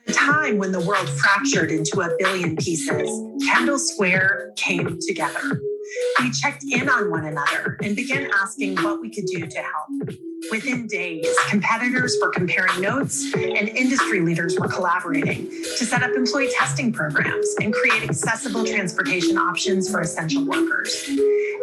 At a time when the world fractured into a billion pieces, Kendall Square came together. We checked in on one another and began asking what we could do to help. Within days, competitors were comparing notes and industry leaders were collaborating to set up employee testing programs and create accessible transportation options for essential workers.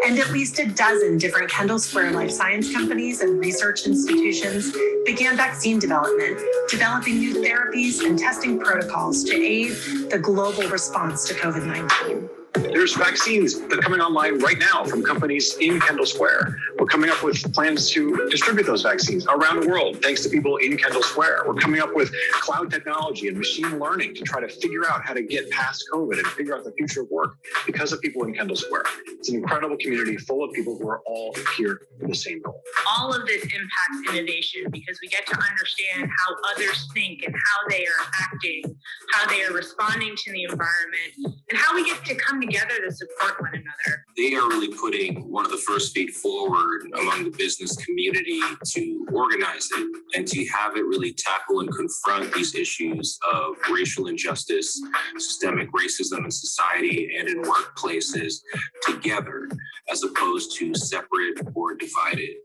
And at least a dozen different Kendall Square life science companies and research institutions began vaccine development, developing new therapies and testing protocols to aid the global response to COVID-19. There's vaccines that are coming online right now from companies in Kendall Square. We're coming up with plans to distribute those vaccines around the world, thanks to people in Kendall Square. We're coming up with cloud technology and machine learning to try to figure out how to get past COVID and figure out the future of work because of people in Kendall Square. It's an incredible community full of people who are all here for the same goal. All of this impacts innovation because we get to understand how others think and how they are acting, how they are responding to the environment, and how we get to come together to support one another. They are really putting one of the first feet forward among the business community to organize it and to have it really tackle and confront these issues of racial injustice, systemic racism in society and in workplaces together, as opposed to separate or divided.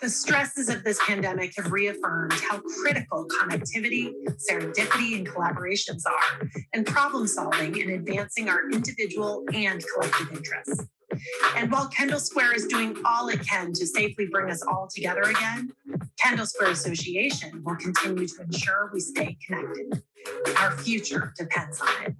The stresses of this pandemic have reaffirmed how critical connectivity, serendipity, and collaborations are, and problem solving and advancing our individual and collective interests. And while Kendall Square is doing all it can to safely bring us all together again, Kendall Square Association will continue to ensure we stay connected. Our future depends on it.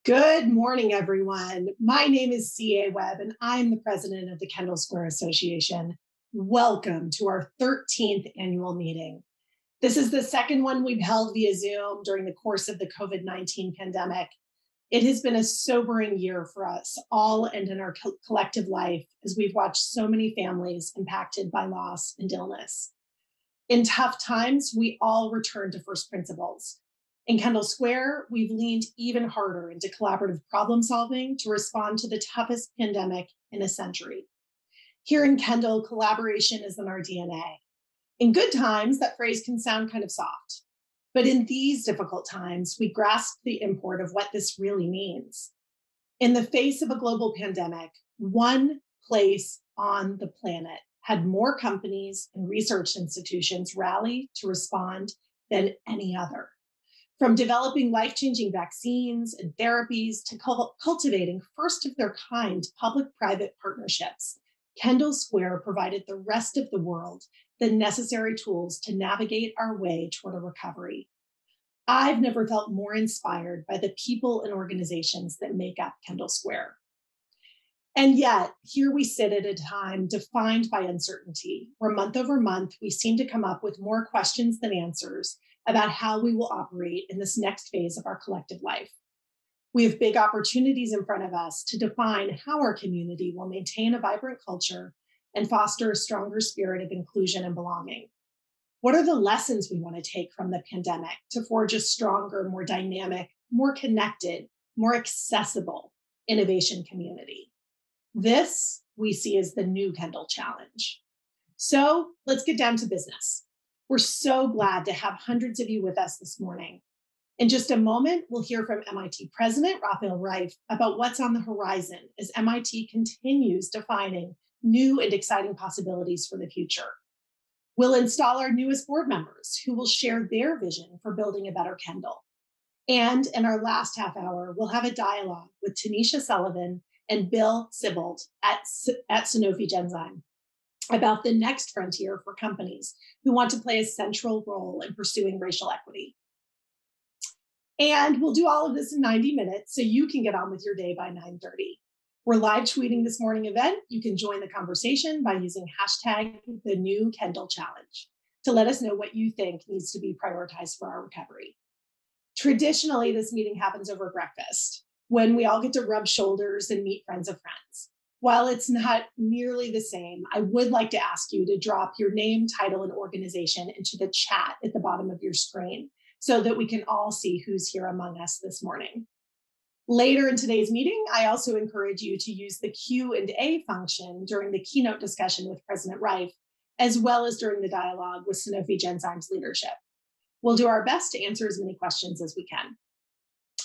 Good morning, everyone. My name is C.A. Webb, and I'm the president of the Kendall Square Association. Welcome to our 13th annual meeting. This is the second one we've held via Zoom during the course of the COVID-19 pandemic. It has been a sobering year for us all and in our collective life as we've watched so many families impacted by loss and illness. In tough times, we all return to first principles. In Kendall Square, we've leaned even harder into collaborative problem solving to respond to the toughest pandemic in a century. Here in Kendall, collaboration is in our DNA. In good times, that phrase can sound kind of soft. But in these difficult times, we grasp the import of what this really means. In the face of a global pandemic, one place on the planet had more companies and research institutions rally to respond than any other. From developing life-changing vaccines and therapies to cultivating first-of-their-kind public-private partnerships, Kendall Square provided the rest of the world the necessary tools to navigate our way toward a recovery. I've never felt more inspired by the people and organizations that make up Kendall Square. And yet, here we sit at a time defined by uncertainty, where month over month, we seem to come up with more questions than answers about how we will operate in this next phase of our collective life. We have big opportunities in front of us to define how our community will maintain a vibrant culture and foster a stronger spirit of inclusion and belonging. What are the lessons we want to take from the pandemic to forge a stronger, more dynamic, more connected, more accessible innovation community? This we see as the new Kendall challenge. So let's get down to business. We're so glad to have hundreds of you with us this morning. In just a moment, we'll hear from MIT President Raphael Wright about what's on the horizon as MIT continues defining new and exciting possibilities for the future. We'll install our newest board members who will share their vision for building a better Kendall. And in our last half hour, we'll have a dialogue with Tanisha Sullivan and Bill Sibold at Sanofi Genzyme about the next frontier for companies who want to play a central role in pursuing racial equity. And we'll do all of this in 90 minutes so you can get on with your day by 9:30. We're live tweeting this morning event. You can join the conversation by using hashtag the new Kendall challenge to let us know what you think needs to be prioritized for our recovery. Traditionally, this meeting happens over breakfast when we all get to rub shoulders and meet friends of friends. While it's not nearly the same, I would like to ask you to drop your name, title, and organization into the chat at the bottom of your screen so that we can all see who's here among us this morning. Later in today's meeting, I also encourage you to use the Q&A function during the keynote discussion with President Wright, as well as during the dialogue with Sanofi Genzyme's leadership. We'll do our best to answer as many questions as we can.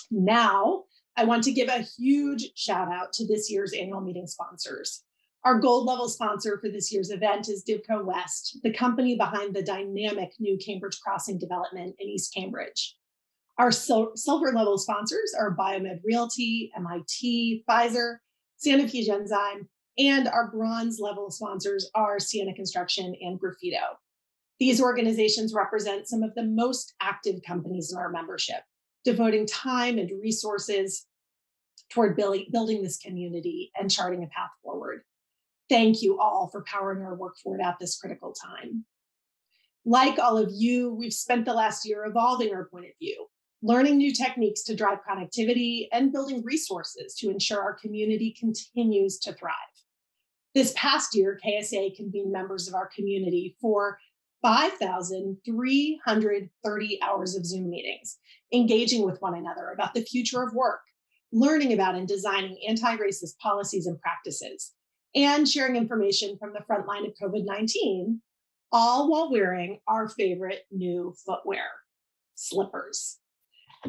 Now, I want to give a huge shout out to this year's annual meeting sponsors. Our gold level sponsor for this year's event is Divco West, the company behind the dynamic new Cambridge Crossing development in East Cambridge. Our silver level sponsors are Biomed Realty, MIT, Pfizer, Sanofi Genzyme, and our bronze level sponsors are Sienna Construction and Graffito. These organizations represent some of the most active companies in our membership, devoting time and resources toward building this community and charting a path forward. Thank you all for powering our work forward at this critical time. Like all of you, we've spent the last year evolving our point of view, learning new techniques to drive connectivity, and building resources to ensure our community continues to thrive. This past year, KSA convened members of our community for 5,330 hours of Zoom meetings, engaging with one another about the future of work, learning about and designing anti-racist policies and practices, and sharing information from the front line of COVID-19, all while wearing our favorite new footwear, slippers.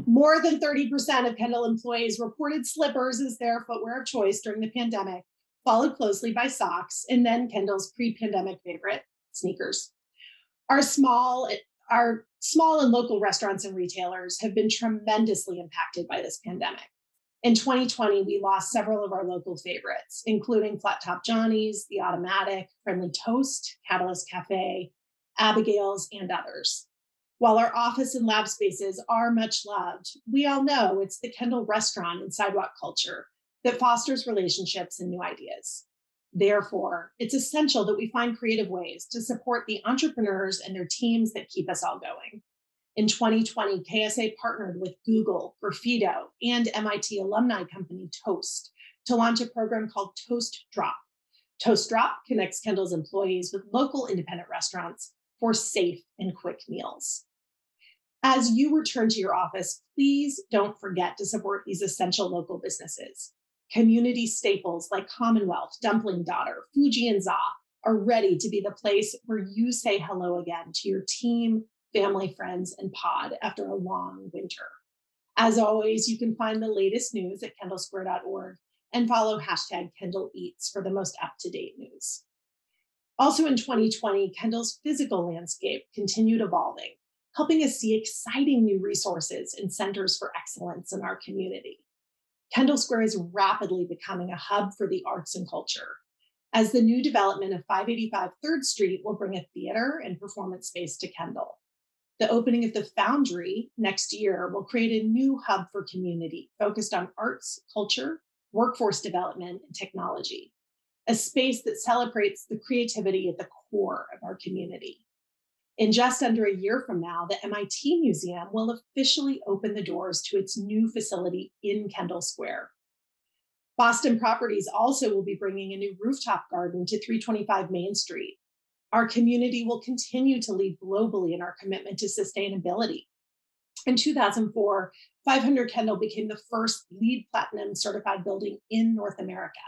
More than 30% of Kendall employees reported slippers as their footwear of choice during the pandemic, followed closely by socks, and then Kendall's pre-pandemic favorite, sneakers. Our small and local restaurants and retailers have been tremendously impacted by this pandemic. In 2020, we lost several of our local favorites, including Flat Top Johnny's, The Automatic, Friendly Toast, Catalyst Cafe, Abigail's, and others. While our office and lab spaces are much loved, we all know it's the Kendall restaurant and sidewalk culture that fosters relationships and new ideas. Therefore, it's essential that we find creative ways to support the entrepreneurs and their teams that keep us all going. In 2020, KSA partnered with Google, Graffito, and MIT alumni company Toast to launch a program called Toast Drop. Toast Drop connects Kendall's employees with local independent restaurants for safe and quick meals. As you return to your office, please don't forget to support these essential local businesses. Community staples like Commonwealth, Dumpling Daughter, Fuji, and Za are ready to be the place where you say hello again to your team, family, friends, and pod after a long winter. As always, you can find the latest news at kendallsquare.org and follow #KendallEats for the most up-to-date news. Also in 2020, Kendall's physical landscape continued evolving, helping us see exciting new resources and centers for excellence in our community. Kendall Square is rapidly becoming a hub for the arts and culture, as the new development of 585 3rd Street will bring a theater and performance space to Kendall. The opening of the Foundry next year will create a new hub for community focused on arts, culture, workforce development, and technology, a space that celebrates the creativity at the core of our community. In just under a year from now, the MIT Museum will officially open the doors to its new facility in Kendall Square. Boston Properties also will be bringing a new rooftop garden to 325 Main Street. Our community will continue to lead globally in our commitment to sustainability. In 2004, 500 Kendall became the first LEED Platinum certified building in North America.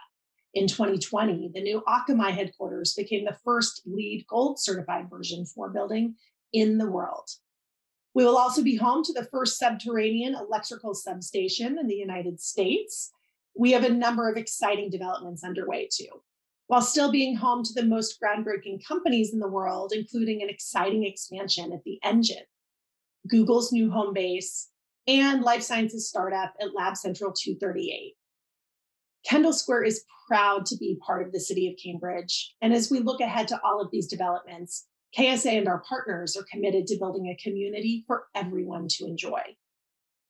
In 2020, the new Akamai headquarters became the first LEED Gold certified version 4 building in the world. We will also be home to the first subterranean electrical substation in the United States. We have a number of exciting developments underway too, while still being home to the most groundbreaking companies in the world, including an exciting expansion at the Engine, Google's new home base, and life sciences startup at Lab Central 238. Kendall Square is proud to be part of the city of Cambridge. And as we look ahead to all of these developments, KSA and our partners are committed to building a community for everyone to enjoy.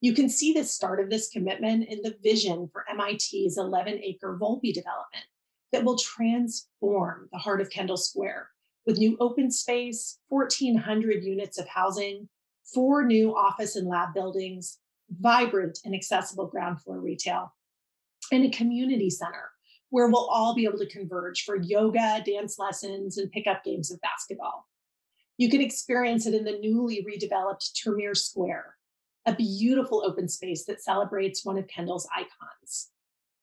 You can see the start of this commitment in the vision for MIT's 11-acre Volpe development that will transform the heart of Kendall Square with new open space, 1,400 units of housing, 4 new office and lab buildings, vibrant and accessible ground floor retail, and a community center where we'll all be able to converge for yoga, dance lessons, and pickup games of basketball. You can experience it in the newly redeveloped Termere Square, a beautiful open space that celebrates one of Kendall's icons.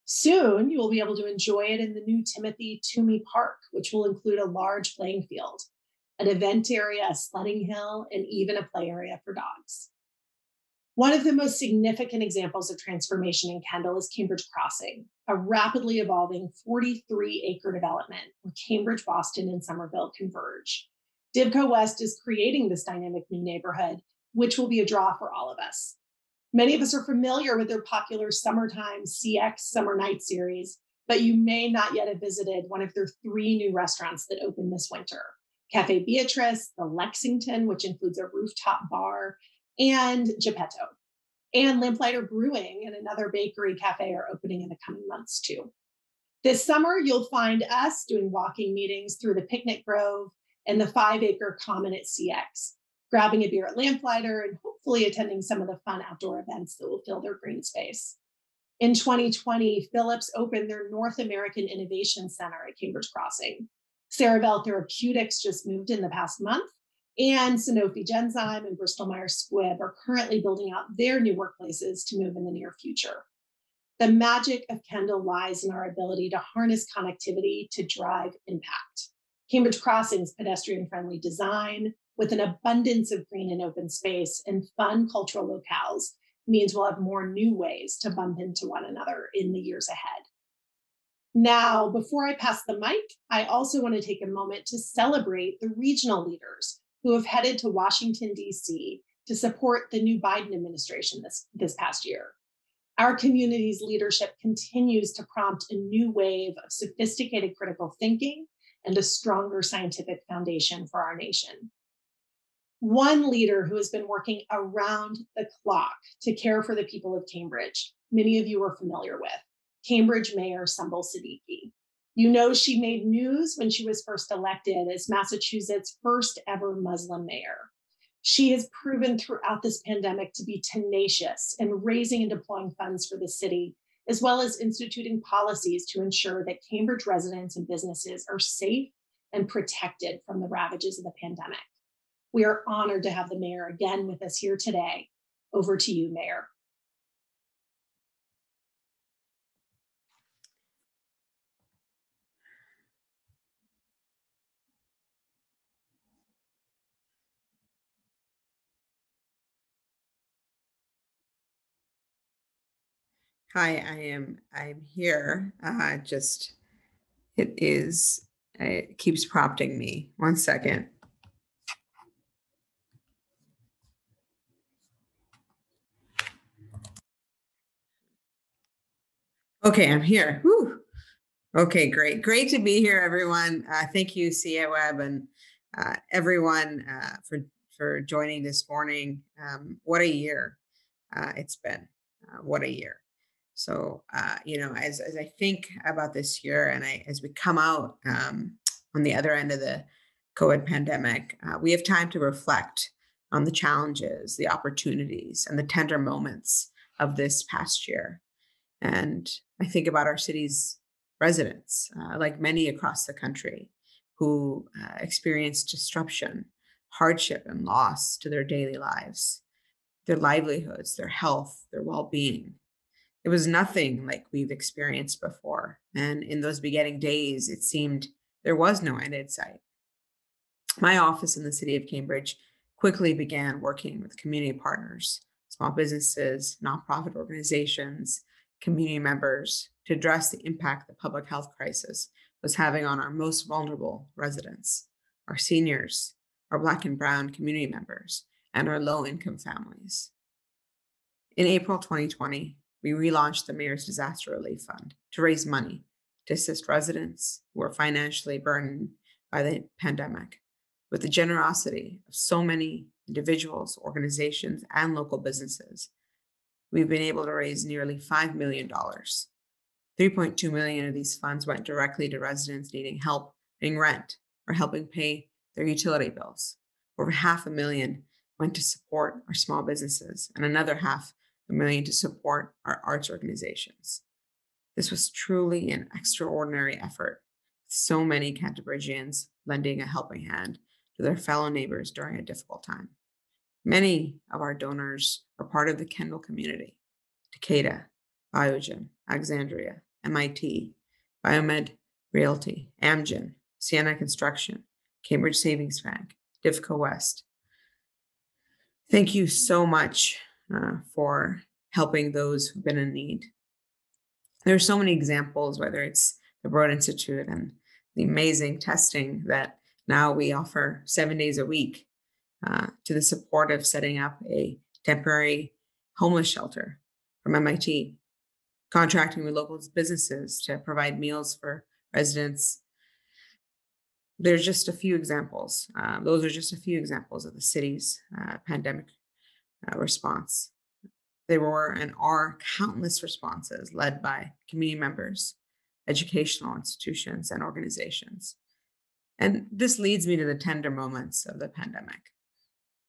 Soon, you will be able to enjoy it in the new Timothy Toomey Park, which will include a large playing field, an event area, a sledding hill, and even a play area for dogs. One of the most significant examples of transformation in Kendall is Cambridge Crossing, a rapidly evolving 43-acre development where Cambridge, Boston, and Somerville converge. Divco West is creating this dynamic new neighborhood, which will be a draw for all of us. Many of us are familiar with their popular Summertime CX Summer Night series, but you may not yet have visited one of their 3 new restaurants that opened this winter. Cafe Beatrice, the Lexington, which includes a rooftop bar, and Geppetto. And Lamplighter Brewing and another bakery cafe are opening in the coming months too. This summer, you'll find us doing walking meetings through the Picnic Grove and the 5-acre Common at CX, grabbing a beer at Lamplighter and hopefully attending some of the fun outdoor events that will fill their green space. In 2020, Philips opened their North American Innovation Center at Cambridge Crossing. Cerevel Therapeutics just moved in the past month, and Sanofi Genzyme and Bristol Myers Squibb are currently building out their new workplaces to move in the near future. The magic of Kendall lies in our ability to harness connectivity to drive impact. Cambridge Crossing's pedestrian-friendly design, with an abundance of green and open space and fun cultural locales, means we'll have more new ways to bump into one another in the years ahead. Now, before I pass the mic, I also want to take a moment to celebrate the regional leaders who have headed to Washington, D.C. to support the new Biden administration this past year. Our community's leadership continues to prompt a new wave of sophisticated critical thinking and a stronger scientific foundation for our nation. One leader who has been working around the clock to care for the people of Cambridge, many of you are familiar with, Cambridge Mayor Sumbul Siddiqui. You know she made news when she was first elected as Massachusetts' first ever Muslim mayor. She has proven throughout this pandemic to be tenacious in raising and deploying funds for the city, as well as instituting policies to ensure that Cambridge residents and businesses are safe and protected from the ravages of the pandemic. We are honored to have the mayor again with us here today. Over to you, Mayor. Hi, I'm here. It keeps prompting me. 1 second. Okay, I'm here. Whew. Okay, great. Great to be here, everyone. Thank you, CA Webb, and everyone for joining this morning. What a year it's been. What a year. So, as I think about this year and as we come out on the other end of the COVID pandemic, we have time to reflect on the challenges, the opportunities, and the tender moments of this past year. And I think about our city's residents, like many across the country, who experienced disruption, hardship, and loss to their daily lives, their livelihoods, their health, their well-being. It was nothing like we've experienced before. And in those beginning days, it seemed there was no end in sight. My office in the city of Cambridge quickly began working with community partners, small businesses, nonprofit organizations, community members to address the impact the public health crisis was having on our most vulnerable residents, our seniors, our Black and Brown community members, and our low-income families. In April 2020, we relaunched the Mayor's Disaster Relief Fund to raise money to assist residents who are financially burdened by the pandemic. With the generosity of so many individuals, organizations, and local businesses, we've been able to raise nearly $5 million. $3.2 million of these funds went directly to residents needing help paying rent or helping pay their utility bills. Over $500,000 went to support our small businesses, and another $500,000 to support our arts organizations. This was truly an extraordinary effort, with so many Canterburyans lending a helping hand to their fellow neighbors during a difficult time. Many of our donors are part of the Kendall community: Takeda, Biogen, Alexandria, MIT, Biomed Realty, Amgen, Sienna Construction, Cambridge Savings Bank, Divco West. Thank you so much for helping those who've been in need. There are so many examples, whether it's the Broad Institute and the amazing testing that now we offer 7 days a week, to the support of setting up a temporary homeless shelter from MIT, contracting with local businesses to provide meals for residents. There's just a few examples. Those are just a few examples of the city's pandemic response. There were and are countless responses led by community members, educational institutions, and organizations. And this leads me to the tender moments of the pandemic.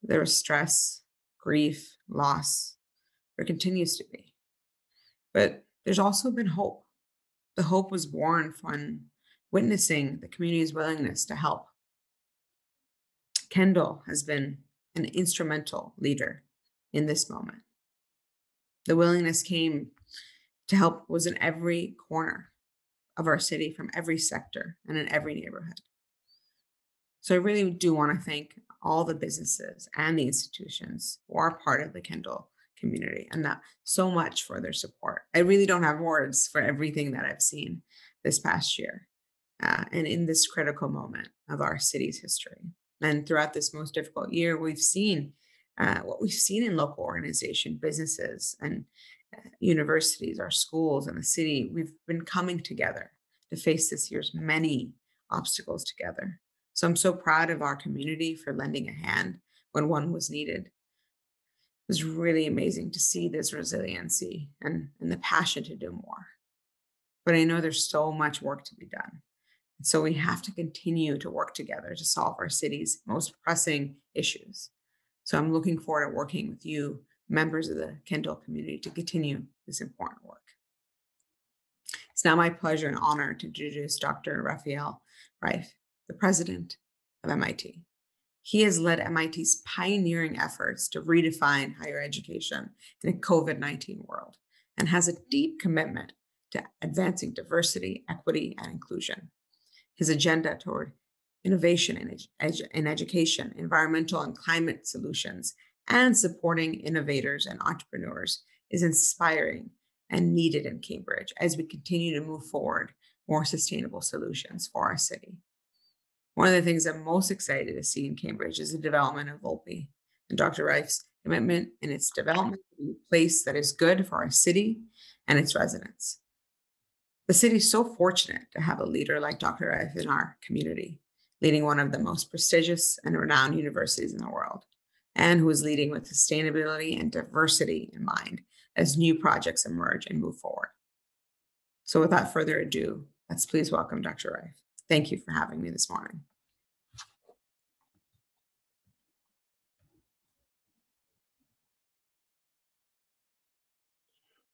There was stress, grief, loss. There continues to be. But there's also been hope. The hope was born from witnessing the community's willingness to help. Kendall has been an instrumental leader in this moment. The willingness came to help was in every corner of our city, from every sector and in every neighborhood. So I really do want to thank all the businesses and the institutions who are part of the Kendall community, and so much for their support. I really don't have words for everything that I've seen this past year and in this critical moment of our city's history. And throughout this most difficult year, we've seen what we've seen in local organizations, businesses, and universities, our schools, and the city. We've been coming together to face this year's many obstacles together. So I'm so proud of our community for lending a hand when one was needed. It was really amazing to see this resiliency and the passion to do more. But I know there's so much work to be done. And so we have to continue to work together to solve our city's most pressing issues. So I'm looking forward to working with you, members of the Kendall community, to continue this important work. It's now my pleasure and honor to introduce Dr. Raphael, Wright, the president of MIT. He has led MIT's pioneering efforts to redefine higher education in a COVID-19 world and has a deep commitment to advancing diversity, equity, and inclusion. His agenda toward innovation in education, environmental and climate solutions, and supporting innovators and entrepreneurs is inspiring and needed in Cambridge as we continue to move forward more sustainable solutions for our city. One of the things I'm most excited to see in Cambridge is the development of Volpe and Dr. Wright's commitment in its development to be a place that is good for our city and its residents. The city is so fortunate to have a leader like Dr. Wright in our community, leading one of the most prestigious and renowned universities in the world, and who is leading with sustainability and diversity in mind as new projects emerge and move forward. So without further ado, let's please welcome Dr. Wright. Thank you for having me this morning.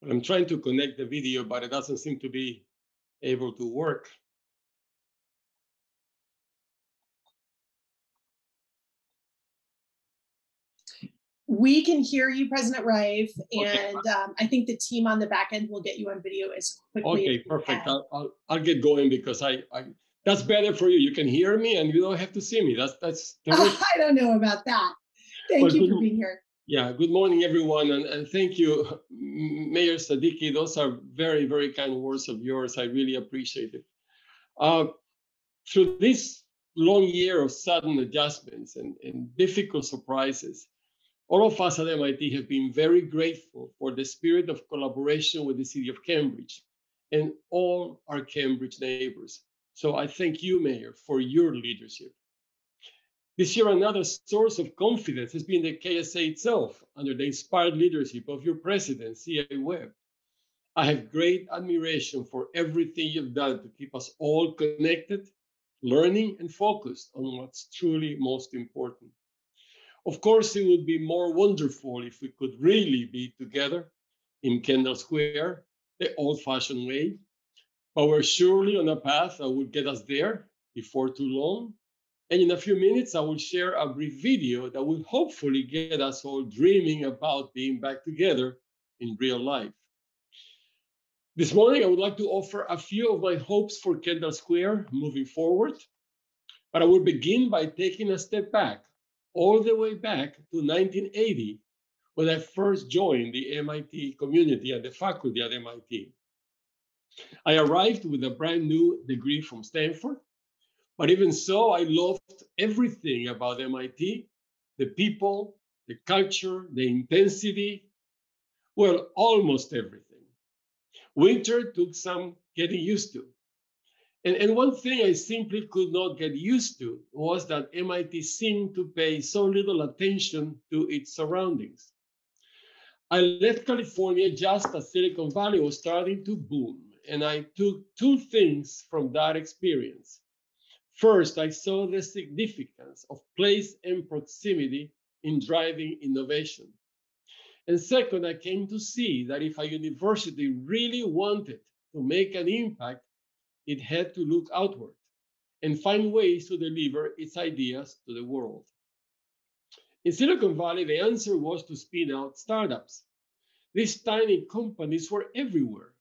I'm trying to connect the video, but it doesn't seem to be able to work. We can hear you, President Wright, and Okay. I think the team on the back end will get you on video as quickly Okay, as perfect. can. I'll get going because I that's better for you. You can hear me and you don't have to see me. That's I don't know about that. Thank you for being here. Yeah, good morning, everyone, and thank you, Mayor Sadiki. Those are very, very kind words of yours. I really appreciate it. Through this long year of sudden adjustments and difficult surprises, all of us at MIT have been very grateful for the spirit of collaboration with the City of Cambridge and all our Cambridge neighbors. So I thank you, Mayor, for your leadership. This year, another source of confidence has been the KSA itself, under the inspired leadership of your president, C.A. Webb. I have great admiration for everything you've done to keep us all connected, learning, and focused on what's truly most important. Of course, it would be more wonderful if we could really be together in Kendall Square, the old-fashioned way, but we're surely on a path that will get us there before too long. And in a few minutes, I will share a brief video that will hopefully get us all dreaming about being back together in real life. This morning, I would like to offer a few of my hopes for Kendall Square moving forward, but I will begin by taking a step back, all the way back to 1980, when I first joined the MIT community and the faculty at MIT. I arrived with a brand new degree from Stanford, but even so, I loved everything about MIT, the people, the culture, the intensity, well, almost everything. Winter took some getting used to. And one thing I simply could not get used to was that MIT seemed to pay so little attention to its surroundings. I left California just as Silicon Valley was starting to boom, and I took two things from that experience. First, I saw the significance of place and proximity in driving innovation. And second, I came to see that if a university really wanted to make an impact, it had to look outward and find ways to deliver its ideas to the world. In Silicon Valley, the answer was to spin out startups. These tiny companies were everywhere,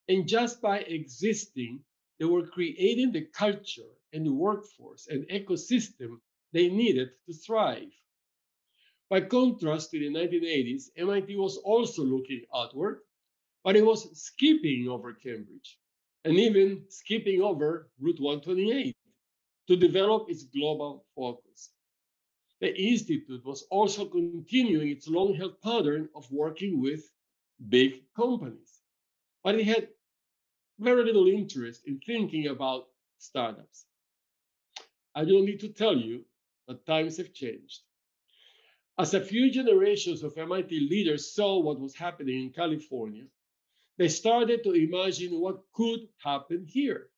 and just by existing, they were creating the culture and the workforce and ecosystem they needed to thrive. By contrast, in the 1980s, MIT was also looking outward, but it was skipping over Cambridge and even skipping over Route 128 to develop its global focus. The Institute was also continuing its long-held pattern of working with big companies, but it had very little interest in thinking about startups. I don't need to tell you that times have changed. As a few generations of MIT leaders saw what was happening in California, they started to imagine what could happen here.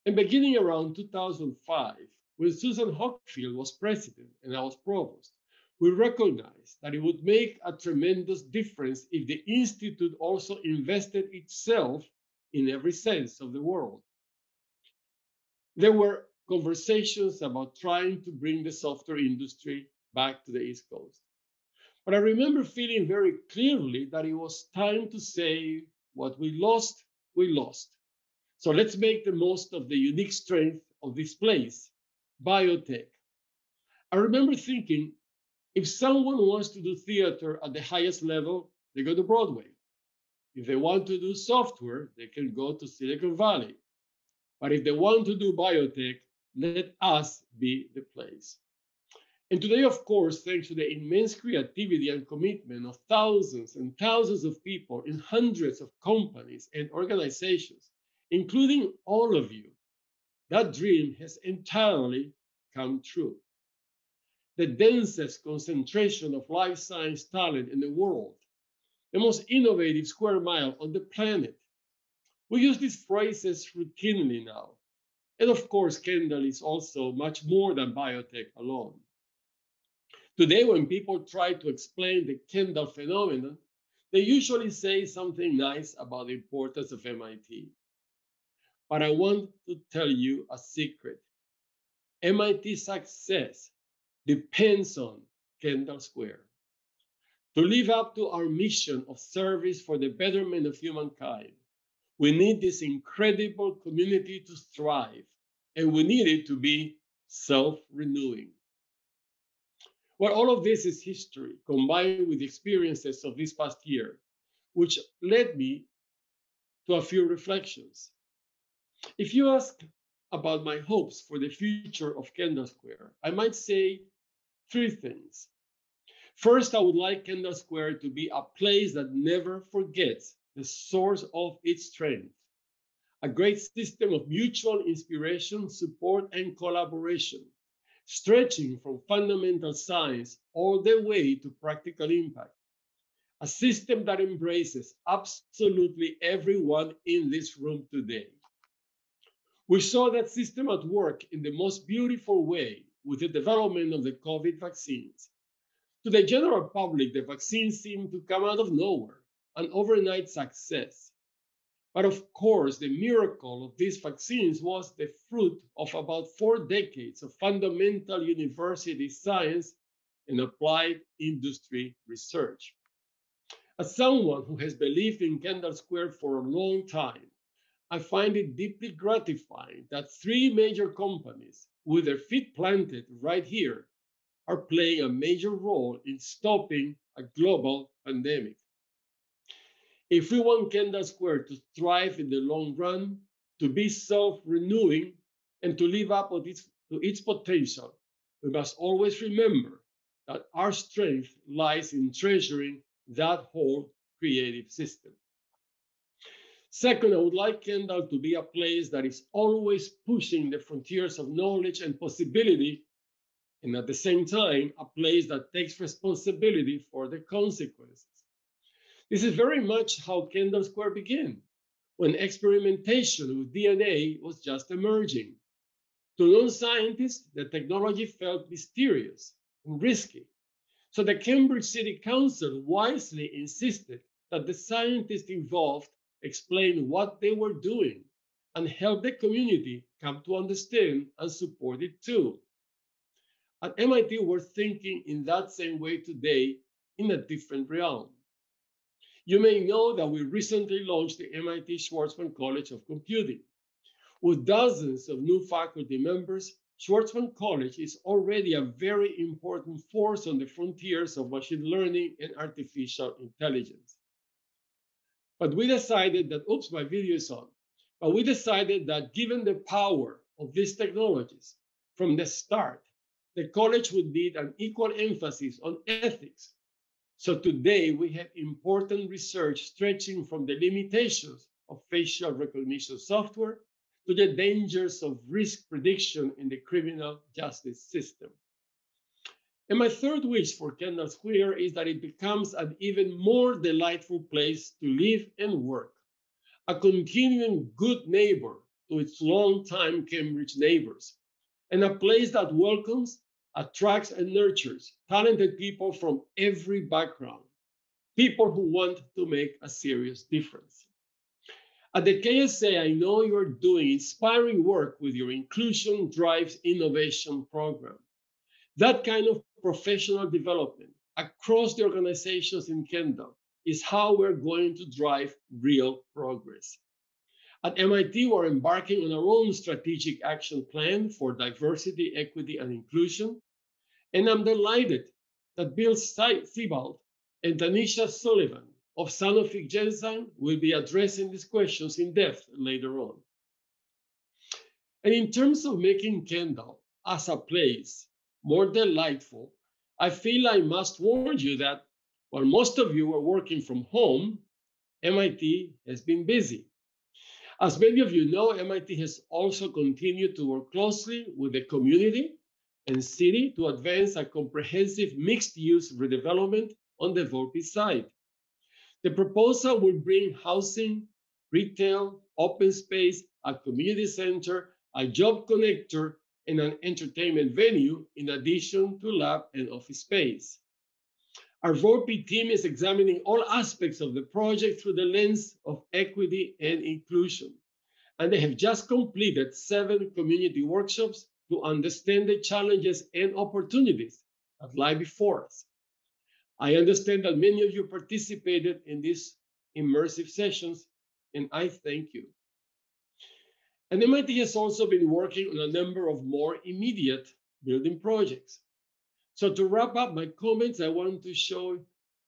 And beginning around 2005, when Susan Hockfield was president and I was provost, we recognized that it would make a tremendous difference if the Institute also invested itself in every sense of the word. There were conversations about trying to bring the software industry back to the East Coast. But I remember feeling very clearly that it was time to say, what we lost, we lost. So let's make the most of the unique strength of this place, biotech. I remember thinking, if someone wants to do theater at the highest level, they go to Broadway. If they want to do software, they can go to Silicon Valley. But if they want to do biotech, let us be the place. And today, of course, thanks to the immense creativity and commitment of thousands and thousands of people in hundreds of companies and organizations, including all of you, that dream has entirely come true. The densest concentration of life science talent in the world, the most innovative square mile on the planet. We use these phrases routinely now. And of course, Kendall is also much more than biotech alone. Today, when people try to explain the Kendall phenomenon, they usually say something nice about the importance of MIT. But I want to tell you a secret. MIT success depends on Kendall Square. To live up to our mission of service for the betterment of humankind, we need this incredible community to thrive, and we need it to be self-renewing. Well, all of this is history combined with the experiences of this past year, which led me to a few reflections. If you ask about my hopes for the future of Kendall Square, I might say three things. First, I would like Kendall Square to be a place that never forgets the source of its strength, a great system of mutual inspiration, support, and collaboration, stretching from fundamental science all the way to practical impact. A system that embraces absolutely everyone in this room today. We saw that system at work in the most beautiful way with the development of the COVID vaccines. To the general public, the vaccines seemed to come out of nowhere, an overnight success. But of course, the miracle of these vaccines was the fruit of about 4 decades of fundamental university science and applied industry research. As someone who has believed in Kendall Square for a long time, I find it deeply gratifying that 3 major companies with their feet planted right here are playing a major role in stopping a global pandemic. If we want Kendall Square to thrive in the long run, to be self-renewing, and to live up to its potential, we must always remember that our strength lies in treasuring that whole creative system. Second, I would like Kendall to be a place that is always pushing the frontiers of knowledge and possibility, and at the same time, a place that takes responsibility for the consequences. This is very much how Kendall Square began, when experimentation with DNA was just emerging. To non-scientists, the technology felt mysterious and risky. So the Cambridge City Council wisely insisted that the scientists involved explain what they were doing and help the community come to understand and support it too. At MIT, we're thinking in that same way today in a different realm. You may know that we recently launched the MIT Schwartzman College of Computing. With dozens of new faculty members, Schwartzman College is already a very important force on the frontiers of machine learning and artificial intelligence. But we decided that, oops, my video is on. But we decided that given the power of these technologies, from the start, the college would need an equal emphasis on ethics. So today we have important research stretching from the limitations of facial recognition software to the dangers of risk prediction in the criminal justice system. And my third wish for Kendall Square is that it becomes an even more delightful place to live and work, a continuing good neighbor to its longtime Cambridge neighbors, and a place that welcomes, attracts, and nurtures talented people from every background, people who want to make a serious difference. At the KSA, I know you're doing inspiring work with your Inclusion Drives Innovation program. That kind of professional development across the organizations in Kendall is how we're going to drive real progress. At MIT, we're embarking on our own strategic action plan for diversity, equity, and inclusion. And I'm delighted that Bill Siebald and Tanisha Sullivan of Sanofi Genzyme will be addressing these questions in depth later on. And in terms of making Kendall as a place more delightful, I feel I must warn you that while most of you are working from home, MIT has been busy. As many of you know, MIT has also continued to work closely with the community and city to advance a comprehensive mixed-use redevelopment on the Volpe site. The proposal will bring housing, retail, open space, a community center, a job connector, and an entertainment venue, in addition to lab and office space. Our Volpe team is examining all aspects of the project through the lens of equity and inclusion. And they have just completed 7 community workshops to understand the challenges and opportunities that lie before us. I understand that many of you participated in these immersive sessions, and I thank you. And MIT has also been working on a number of more immediate building projects. So to wrap up my comments, I want to show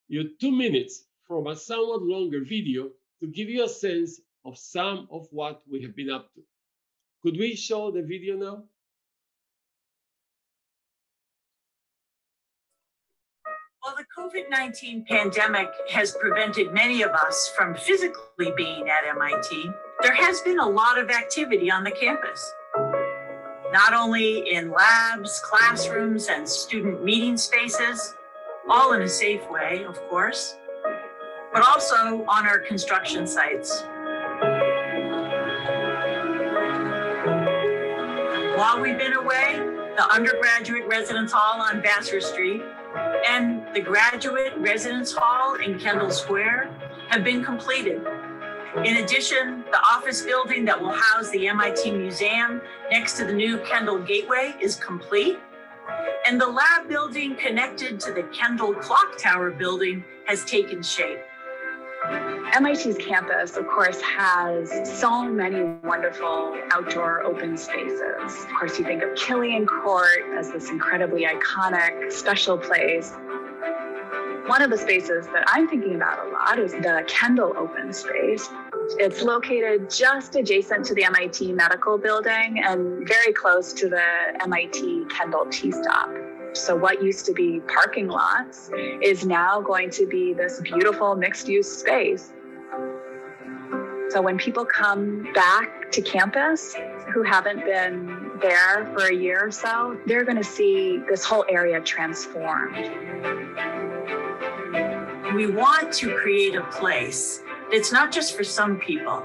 you 2 minutes from a somewhat longer video to give you a sense of some of what we have been up to. Could we show the video now? While the COVID-19 pandemic has prevented many of us from physically being at MIT, there has been a lot of activity on the campus. Not only in labs, classrooms, and student meeting spaces, all in a safe way, of course, but also on our construction sites. While we've been away, the undergraduate residence hall on Vassar Street and the graduate residence hall in Kendall Square have been completed. In addition, the office building that will house the MIT Museum next to the new Kendall Gateway is complete. And the lab building connected to the Kendall Clock Tower building has taken shape. MIT's campus, of course, has so many wonderful outdoor open spaces. Of course, you think of Killian Court as this incredibly iconic, special place. One of the spaces that I'm thinking about a lot is the Kendall open space. It's located just adjacent to the MIT Medical Building and very close to the MIT Kendall T-Stop. So what used to be parking lots is now going to be this beautiful mixed-use space. So when people come back to campus who haven't been there for a year or so, they're going to see this whole area transformed. We want to create a place that's not just for some people,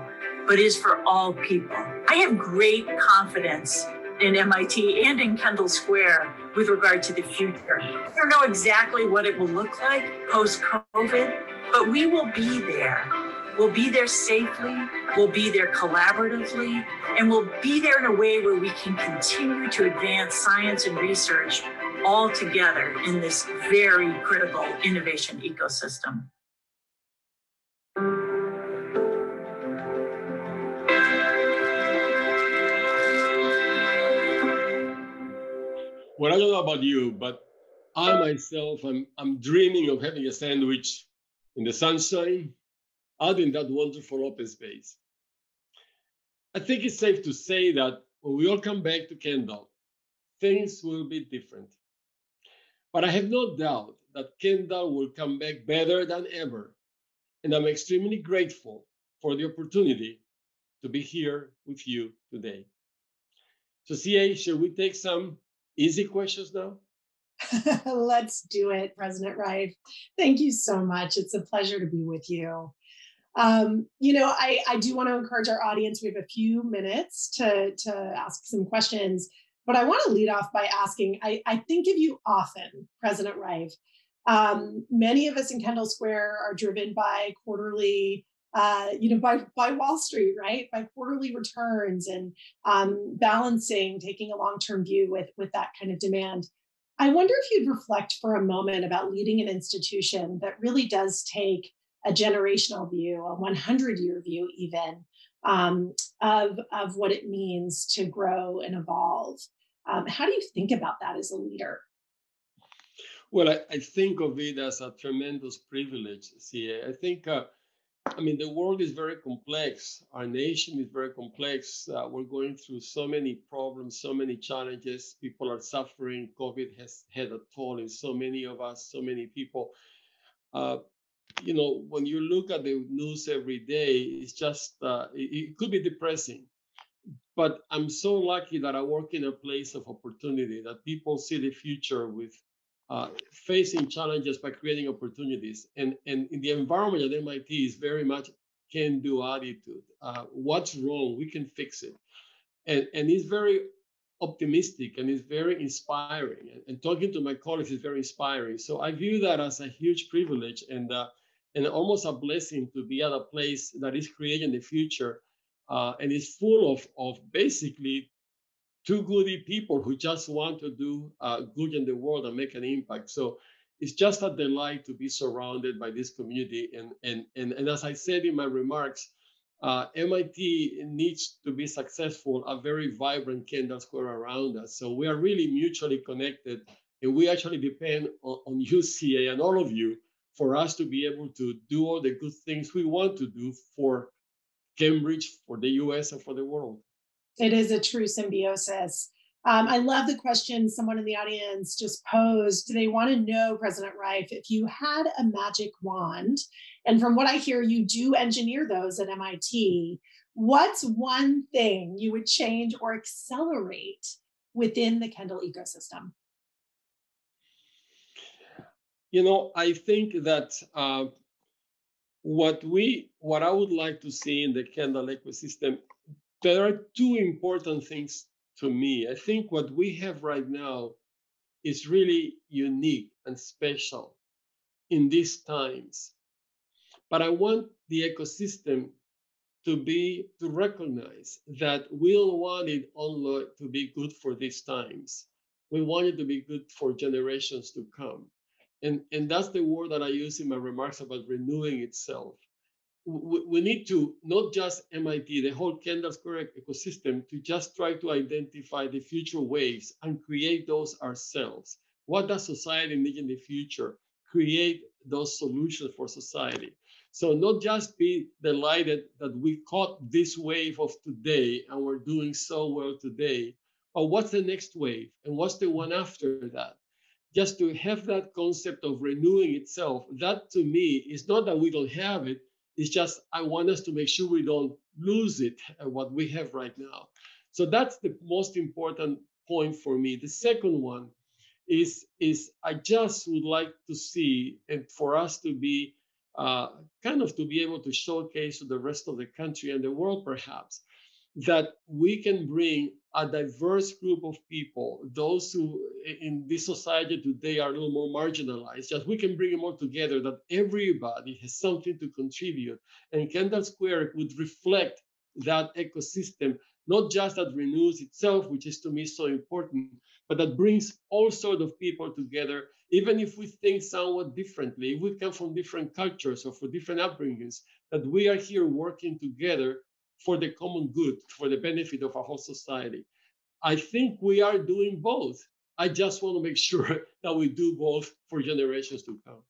but is for all people. I have great confidence in MIT and in Kendall Square with regard to the future. I don't know exactly what it will look like post-COVID, but we will be there. We'll be there safely, we'll be there collaboratively, and we'll be there in a way where we can continue to advance science and research all together in this very critical innovation ecosystem. Well, I don't know about you, but I myself, I'm dreaming of having a sandwich in the sunshine out in that wonderful open space. I think it's safe to say that when we all come back to Kendall, things will be different. But I have no doubt that Kendall will come back better than ever. And I'm extremely grateful for the opportunity to be here with you today. So CA, should we take some easy questions now? Let's do it, President Wright. Thank you so much. It's a pleasure to be with you. I do want to encourage our audience. We have a few minutes to ask some questions, but I want to lead off by asking, I think of you often, President Wright. Many of us in Kendall Square are driven by quarterly, by Wall Street, right? By quarterly returns and balancing, taking a long-term view with that kind of demand. I wonder if you'd reflect for a moment about leading an institution that really does take a generational view, a 100-year view even, of what it means to grow and evolve. How do you think about that as a leader? Well, I think of it as a tremendous privilege, CA. I think, the world is very complex. Our nation is very complex. We're going through so many problems, so many challenges. People are suffering. COVID has had a toll in so many of us, so many people. When you look at the news every day, it's just, it could be depressing. But I'm so lucky that I work in a place of opportunity, that people see the future with facing challenges by creating opportunities. And in the environment at MIT is very much can-do attitude. What's wrong? We can fix it. And it's very optimistic and it's very inspiring. And talking to my colleagues is very inspiring. So I view that as a huge privilege and almost a blessing to be at a place that is creating the future and is full of basically do-goody people who just want to do good in the world and make an impact. So it's just a delight to be surrounded by this community. And as I said in my remarks, MIT needs to be successful, a very vibrant Kendall Square around us. So we are really mutually connected, and we actually depend on you, CA, and all of you for us to be able to do all the good things we want to do for Cambridge, for the US, and for the world. It is a true symbiosis. I love the question someone in the audience just posed. They want to know, President Wright, if you had a magic wand, and from what I hear, you do engineer those at MIT, what's one thing you would change or accelerate within the Kendall ecosystem? I think that what I would like to see in the Kendall ecosystem, there are two important things to me. I think what we have right now is really unique and special in these times. But I want the ecosystem to recognize that we don't want it only to be good for these times. We want it to be good for generations to come. And that's the word that I use in my remarks about renewing itself. We need to, not just MIT, the whole Kendall Square ecosystem, to just try to identify the future waves and create those ourselves. What does society need in the future? Create those solutions for society. So not just be delighted that we caught this wave of today and we're doing so well today, but what's the next wave? And what's the one after that? Just to have that concept of renewing itself, that to me is not that we don't have it, it's just I want us to make sure we don't lose it, what we have right now. So that's the most important point for me. The second one is I just would like to see, and for us to be kind of to be able to showcase to the rest of the country and the world perhaps, that we can bring a diverse group of people, those who in this society today are a little more marginalized, just we can bring them all together, that everybody has something to contribute. And Kendall Square would reflect that ecosystem, not just that renews itself, which is to me so important, but that brings all sorts of people together, even if we think somewhat differently, if we come from different cultures or for different upbringings, that we are here working together for the common good, for the benefit of our whole society. I think we are doing both. I just want to make sure that we do both for generations to come.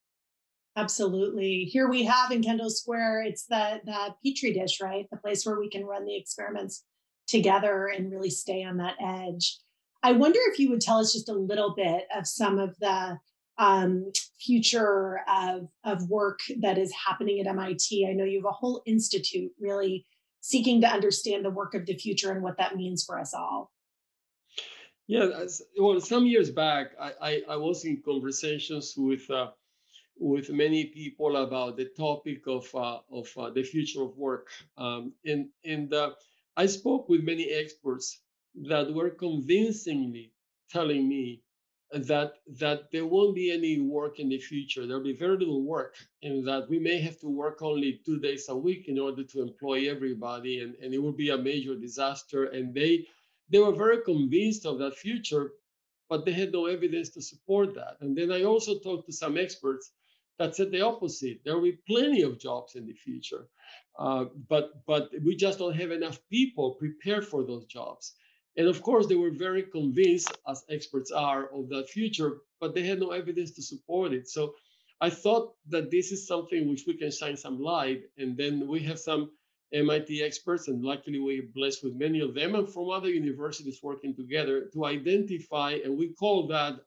Absolutely. Here we have in Kendall Square, it's the Petri dish, right? The place where we can run the experiments together and really stay on that edge. I wonder if you would tell us just a little bit of some of the future of work that is happening at MIT. I know you have a whole institute really seeking to understand the work of the future and what that means for us all. Yeah, well, some years back, I was in conversations with many people about the topic of the future of work, and I spoke with many experts that were convincingly telling me that there won't be any work in the future. There'll be very little work, and that we may have to work only 2 days a week in order to employ everybody, and it will be a major disaster. And they were very convinced of that future, but they had no evidence to support that. And then I also talked to some experts that said the opposite. There will be plenty of jobs in the future, but we just don't have enough people prepared for those jobs. And of course, they were very convinced, as experts are, of that future, but they had no evidence to support it. So I thought that this is something which we can shine some light. And then we have some MIT experts, and luckily we're blessed with many of them, and from other universities working together to identify, and we call that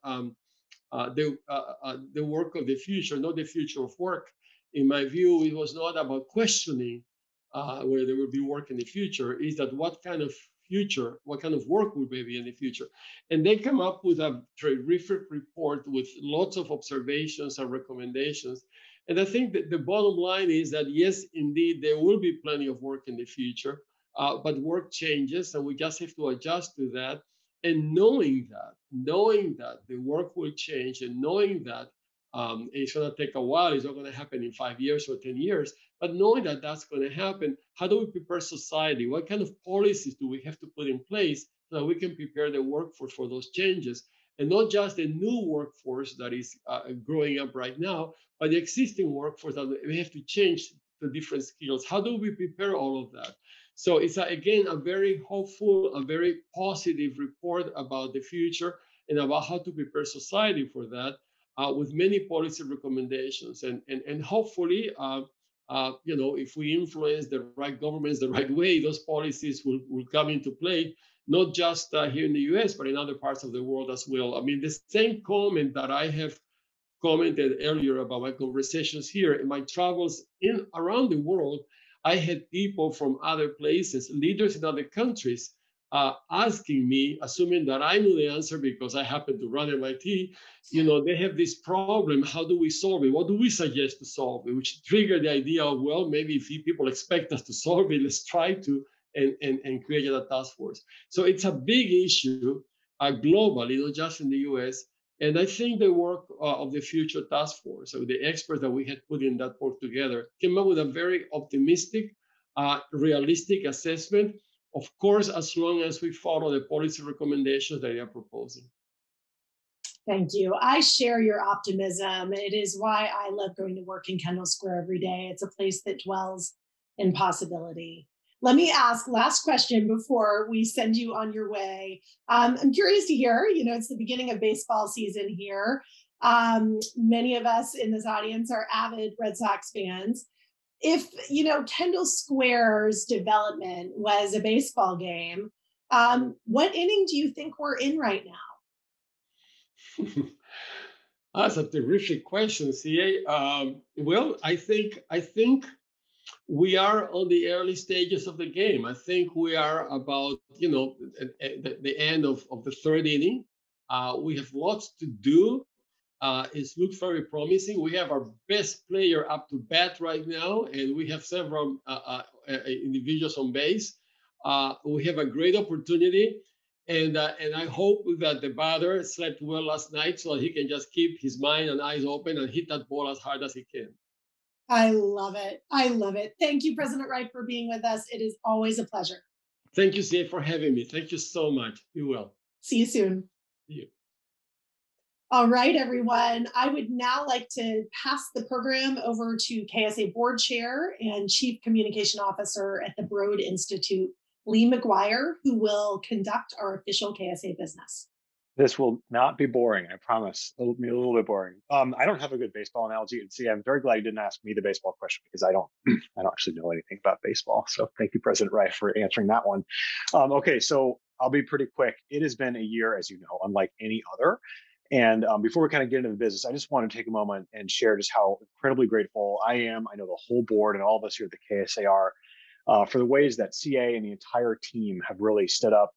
the work of the future, not the future of work. In my view, it was not about questioning where there will be work in the future, is that what kind of future, what kind of work will be in the future. And they come up with a terrific report with lots of observations and recommendations. And I think that the bottom line is that, yes, indeed, there will be plenty of work in the future, but work changes, and we just have to adjust to that. And knowing that the work will change, and knowing that it's going to take a while, it's not going to happen in 5 years or 10 years, but knowing that that's going to happen, how do we prepare society? What kind of policies do we have to put in place so that we can prepare the workforce for those changes? And not just the new workforce that is growing up right now, but the existing workforce that we have to change to different skills. How do we prepare all of that? So it's, again, a very hopeful, a very positive report about the future and about how to prepare society for that, with many policy recommendations. And hopefully, if we influence the right governments the right way, those policies will come into play, not just here in the US, but in other parts of the world as well. I mean, the same comment that I have commented earlier about my conversations here, in my travels around the world, I had people from other places, leaders in other countries, asking me, assuming that I knew the answer because I happen to run MIT, they have this problem. How do we solve it? What do we suggest to solve it? Which triggered the idea of, well, maybe if people expect us to solve it, let's try to and create a task force. So it's a big issue globally, not just in the US. And I think the work of the Future Task Force, so the experts that we had put in that work together, came up with a very optimistic realistic assessment, of course, as long as we follow the policy recommendations that they are proposing. Thank you. I share your optimism. It is why I love going to work in Kendall Square every day. It's a place that dwells in possibility. Let me ask last question before we send you on your way. I'm curious to hear, it's the beginning of baseball season here. Many of us in this audience are avid Red Sox fans. If, Kendall Square's development was a baseball game, what inning do you think we're in right now? That's a terrific question, CA. Well, I think we are on the early stages of the game. I think we are about, the end of the third inning. We have lots to do. It looks very promising. We have our best player up to bat right now, and we have several individuals on base. We have a great opportunity. And I hope that the batter slept well last night so he can just keep his mind and eyes open and hit that ball as hard as he can. I love it. I love it. Thank you, President Wright, for being with us. It is always a pleasure. Thank you, CA, for having me. Thank you so much. Be well. See you soon. See you. All right, everyone. I would now like to pass the program over to KSA Board Chair and Chief Communication Officer at the Broad Institute, Lee Mcguire, who will conduct our official KSA business. This will not be boring, I promise. It'll be a little bit boring. I don't have a good baseball analogy. And see, I'm very glad you didn't ask me the baseball question because I don't actually know anything about baseball. So thank you, President Wright, for answering that one. Okay, so I'll be pretty quick. It has been a year, as you know, unlike any other. And before we kind of get into the business, I just want to take a moment and share just how incredibly grateful I am. I know the whole board and all of us here at the KSA are for the ways that CA and the entire team have really stood up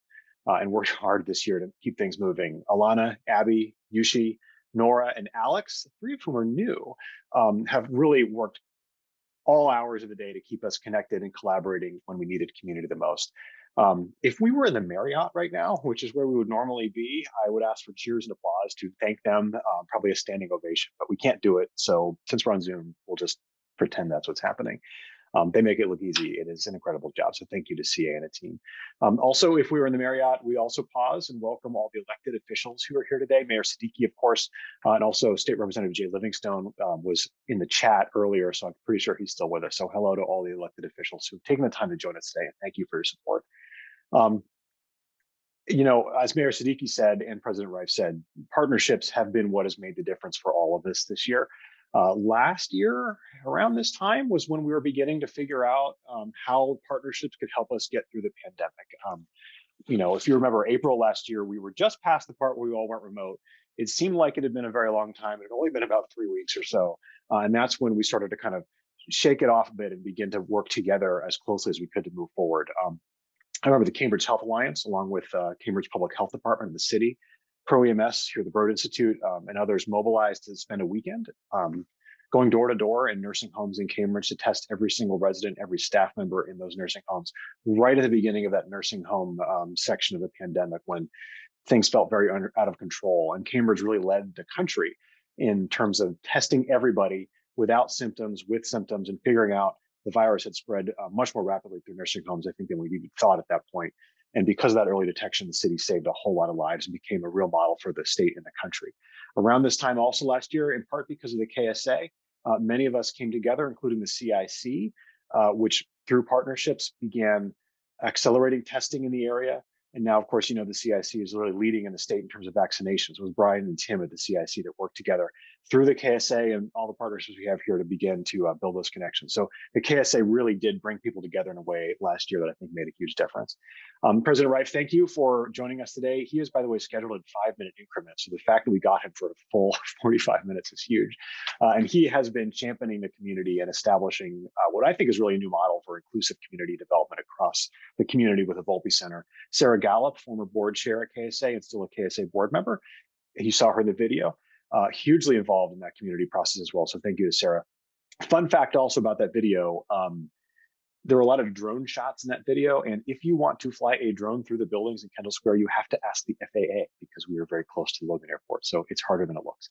and worked hard this year to keep things moving. Alana, Abby, Yushi, Nora, and Alex, three of whom are new, have really worked all hours of the day to keep us connected and collaborating when we needed community the most. If we were in the Marriott right now, which is where we would normally be, I would ask for cheers and applause to thank them, probably a standing ovation, but we can't do it. So since we're on Zoom, we'll just pretend that's what's happening. They make it look easy. It is an incredible job. So thank you to CA and a team. Also, if we were in the Marriott, we also pause and welcome all the elected officials who are here today. Mayor Siddiqui, of course, and also State Representative Jay Livingstone was in the chat earlier, so I'm pretty sure he's still with us. So hello to all the elected officials who've taken the time to join us today, and thank you for your support. As Mayor Siddiqui said and President Wright said, partnerships have been what has made the difference for all of us this year. Last year, around this time, was when we were beginning to figure out how partnerships could help us get through the pandemic. If you remember April last year, we were just past the part where we all went remote. It seemed like it had been a very long time. It had only been about 3 weeks or so. And that's when we started to kind of shake it off a bit and begin to work together as closely as we could to move forward. I remember the Cambridge Health Alliance, along with Cambridge Public Health Department and the city, Pro EMS here at the Broad Institute, and others mobilized to spend a weekend going door to door in nursing homes in Cambridge to test every single resident, every staff member in those nursing homes, right at the beginning of that nursing home section of the pandemic when things felt very out of control. And Cambridge really led the country in terms of testing everybody without symptoms, with symptoms, and figuring out the virus had spread much more rapidly through nursing homes, I think, than we even thought at that point. And because of that early detection, the city saved a whole lot of lives and became a real model for the state and the country. Around this time also last year, in part because of the KSA, many of us came together, including the CIC, which through partnerships began accelerating testing in the area. And now, of course, the CIC is really leading in the state in terms of vaccinations. It was Brian and Tim at the CIC that worked together through the KSA and all the partnerships we have here to begin to build those connections. So the KSA really did bring people together in a way last year that I think made a huge difference. President Wright, thank you for joining us today. He is, by the way, scheduled in 5-minute increments. So the fact that we got him for a full 45 minutes is huge. And he has been championing the community and establishing what I think is really a new model for inclusive community development across the community with the Volpe Center. Sarah Gallup, former board chair at KSA and still a KSA board member. You saw her in the video, hugely involved in that community process as well. So thank you to Sarah. Fun fact also about that video, there were a lot of drone shots in that video. And if you want to fly a drone through the buildings in Kendall Square, you have to ask the FAA because we are very close to Logan Airport. So it's harder than it looks.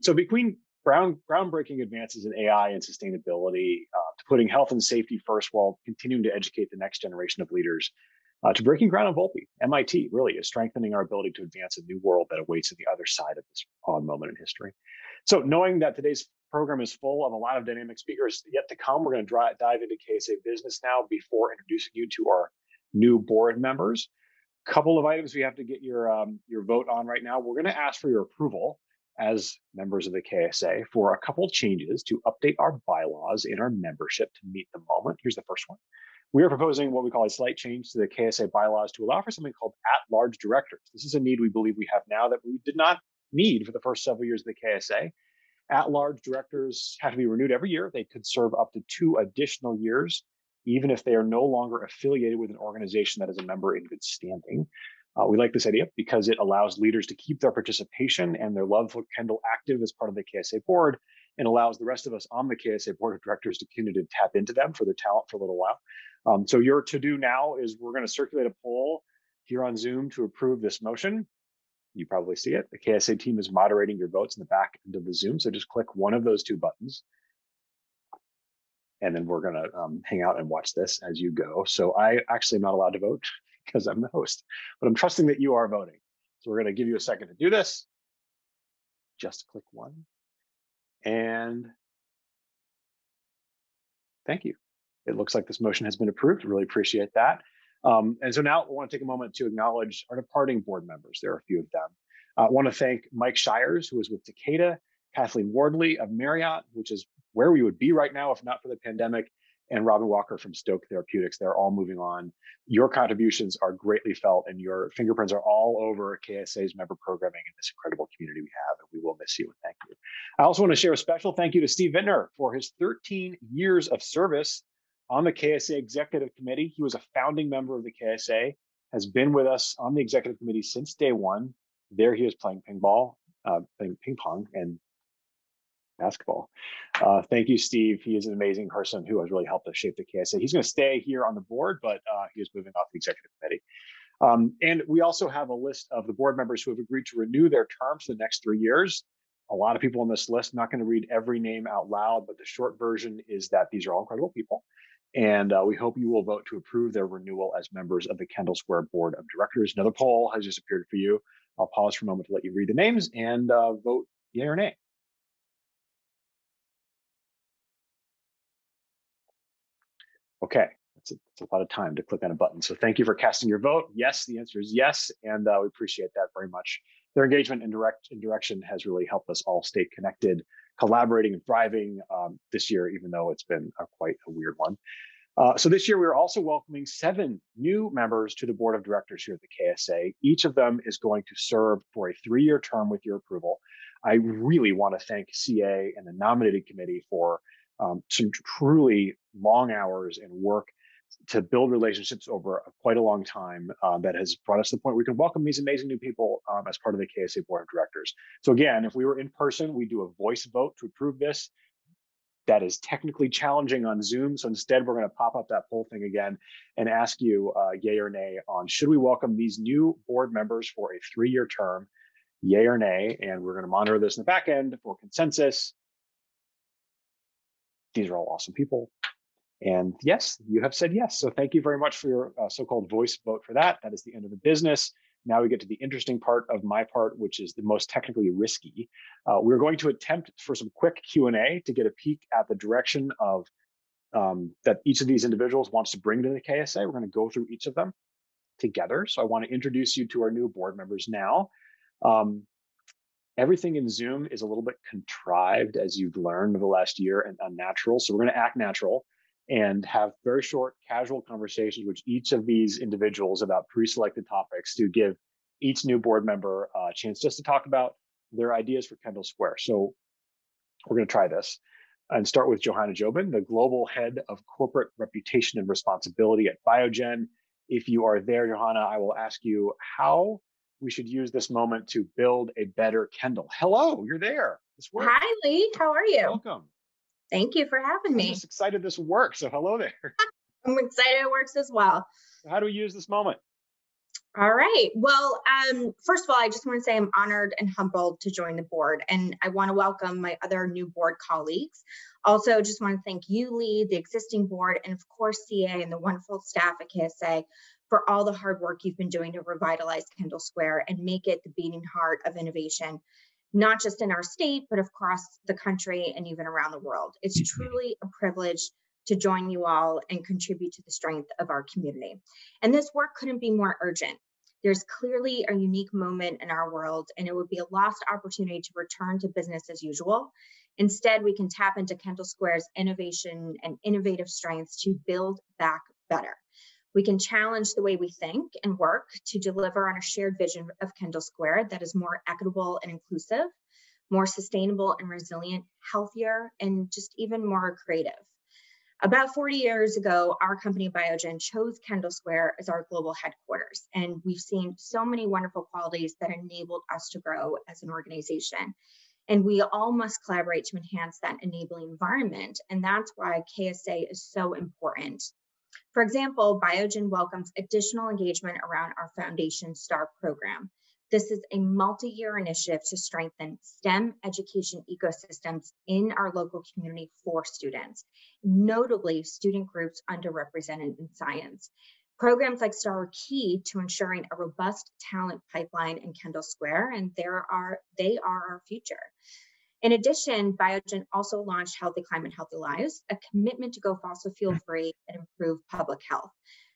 So between groundbreaking advances in AI and sustainability, to putting health and safety first while continuing to educate the next generation of leaders, to breaking ground on Volpe. MIT really is strengthening our ability to advance a new world that awaits at the other side of this odd moment in history. So knowing that today's program is full of a lot of dynamic speakers yet to come, we're going to dive into KSA business now before introducing you to our new board members. Couple of items we have to get your vote on right now. We're going to ask for your approval as members of the KSA for a couple changes to update our bylaws in our membership to meet the moment. Here's the first one. We are proposing what we call a slight change to the KSA bylaws to allow for something called at-large directors. This is a need we believe we have now that we did not need for the first several years of the KSA. At-large directors have to be renewed every year. They could serve up to 2 additional years, even if they are no longer affiliated with an organization that is a member in good standing. We like this idea because it allows leaders to keep their participation and their love for Kendall active as part of the KSA board, and allows the rest of us on the KSA board of directors to continue to tap into them for their talent for a little while. So your to-do now is we're going to circulate a poll here on Zoom to approve this motion. You probably see it. The KSA team is moderating your votes in the back end of the Zoom. So just click one of those 2 buttons. And then we're going to hang out and watch this as you go. So I actually am not allowed to vote because I'm the host, but I'm trusting that you are voting. So we're going to give you a second to do this. Just click one. And thank you. It looks like this motion has been approved. Really appreciate that. And so now I want to take a moment to acknowledge our departing board members. There are a few of them. I want to thank Mike Shires, who was with Takeda, Kathleen Wardley of Marriott, which is where we would be right now if not for the pandemic, and Robin Walker from Stoke Therapeutics. They're all moving on. Your contributions are greatly felt, and your fingerprints are all over KSA's member programming in this incredible community we have, and we will miss you, and thank you. I also want to share a special thank you to Steve Vitner for his 13 years of service on the KSA Executive Committee. He was a founding member of the KSA, has been with us on the Executive Committee since day one. There he is playing ping pong and basketball. Thank you, Steve. He is an amazing person who has really helped us shape the KSA. He's going to stay here on the board, but he is moving off the Executive Committee. And we also have a list of the board members who have agreed to renew their terms for the next 3 years. A lot of people on this list. I'm not going to read every name out loud, but the short version is that these are all incredible people. And we hope you will vote to approve their renewal as members of the Kendall Square Board of Directors. Another poll has just appeared for you. I'll pause for a moment to let you read the names and vote yay or nay. Okay, that's a lot of time to click on a button. So thank you for casting your vote. Yes, the answer is yes, and we appreciate that very much. Their engagement and direction has really helped us all stay connected, collaborating and thriving this year, even though it's been quite a weird one. So this year, we are also welcoming 7 new members to the board of directors here at the KSA. Each of them is going to serve for a 3-year term with your approval. I really want to thank CA and the nominating committee for some truly long hours and work to build relationships over quite a long time that has brought us to the point where we can welcome these amazing new people as part of the KSA board of directors. So again, if we were in person, we do a voice vote to approve this. That is technically challenging on Zoom. So instead, we're going to pop up that poll thing again and ask you yay or nay on should we welcome these new board members for a 3-year term, yay or nay. And we're going to monitor this in the back end for consensus. These are all awesome people. And yes, you have said yes. So thank you very much for your so-called voice vote for that. That is the end of the business. Now we get to the interesting part of my part, which is the most technically risky. We're going to attempt for some quick Q&A to get a peek at the direction of that each of these individuals wants to bring to the KSA. We're going to go through each of them together. So I want to introduce you to our new board members now. Everything in Zoom is a little bit contrived, as you've learned over the last year, and unnatural. So we're going to act natural and have very short, casual conversations with each of these individuals about pre-selected topics to give each new board member a chance just to talk about their ideas for Kendall Square. So we're going to try this and start with Johanna Jobin, the Global Head of Corporate Reputation and Responsibility at Biogen. If you are there, Johanna, I will ask you how we should use this moment to build a better Kendall. Hello, you're there. This works. Hi, Lee. How are you? Welcome. Thank you for having me. I'm just excited this will work. So hello there. I'm excited it works as well. How do we use this moment? All right. Well, first of all, I just want to say I'm honored and humbled to join the board, and I want to welcome my other new board colleagues. Also, just want to thank you, Lee, the existing board, and of course, CA and the wonderful staff at KSA for all the hard work you've been doing to revitalize Kendall Square and make it the beating heart of innovation, not just in our state, but across the country and even around the world. It's truly a privilege to join you all and contribute to the strength of our community. And this work couldn't be more urgent. There's clearly a unique moment in our world, and it would be a lost opportunity to return to business as usual. Instead, we can tap into Kendall Square's innovation and innovative strengths to build back better. We can challenge the way we think and work to deliver on a shared vision of Kendall Square that is more equitable and inclusive, more sustainable and resilient, healthier, and just even more creative. About 40 years ago, our company Biogen chose Kendall Square as our global headquarters, and we've seen so many wonderful qualities that enabled us to grow as an organization. And we all must collaborate to enhance that enabling environment, and that's why KSA is so important. For example, Biogen welcomes additional engagement around our Foundation STAR program. This is a multi-year initiative to strengthen STEM education ecosystems in our local community for students, notably student groups underrepresented in science. Programs like STAR are key to ensuring a robust talent pipeline in Kendall Square, and they are our future. In addition, Biogen also launched Healthy Climate, Healthy Lives, a commitment to go fossil fuel free and improve public health.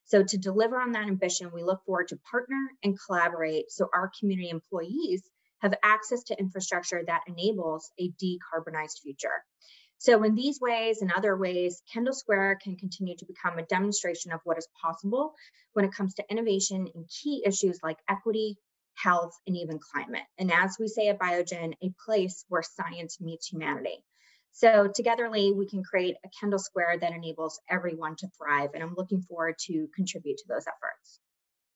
So to deliver on that ambition, we look forward to partner and collaborate so our community employees have access to infrastructure that enables a decarbonized future. So in these ways and other ways, Kendall Square can continue to become a demonstration of what is possible when it comes to innovation in key issues like equity, health, and even climate. And as we say at Biogen, a place where science meets humanity. So togetherly, we can create a Kendall Square that enables everyone to thrive. And I'm looking forward to contribute to those efforts.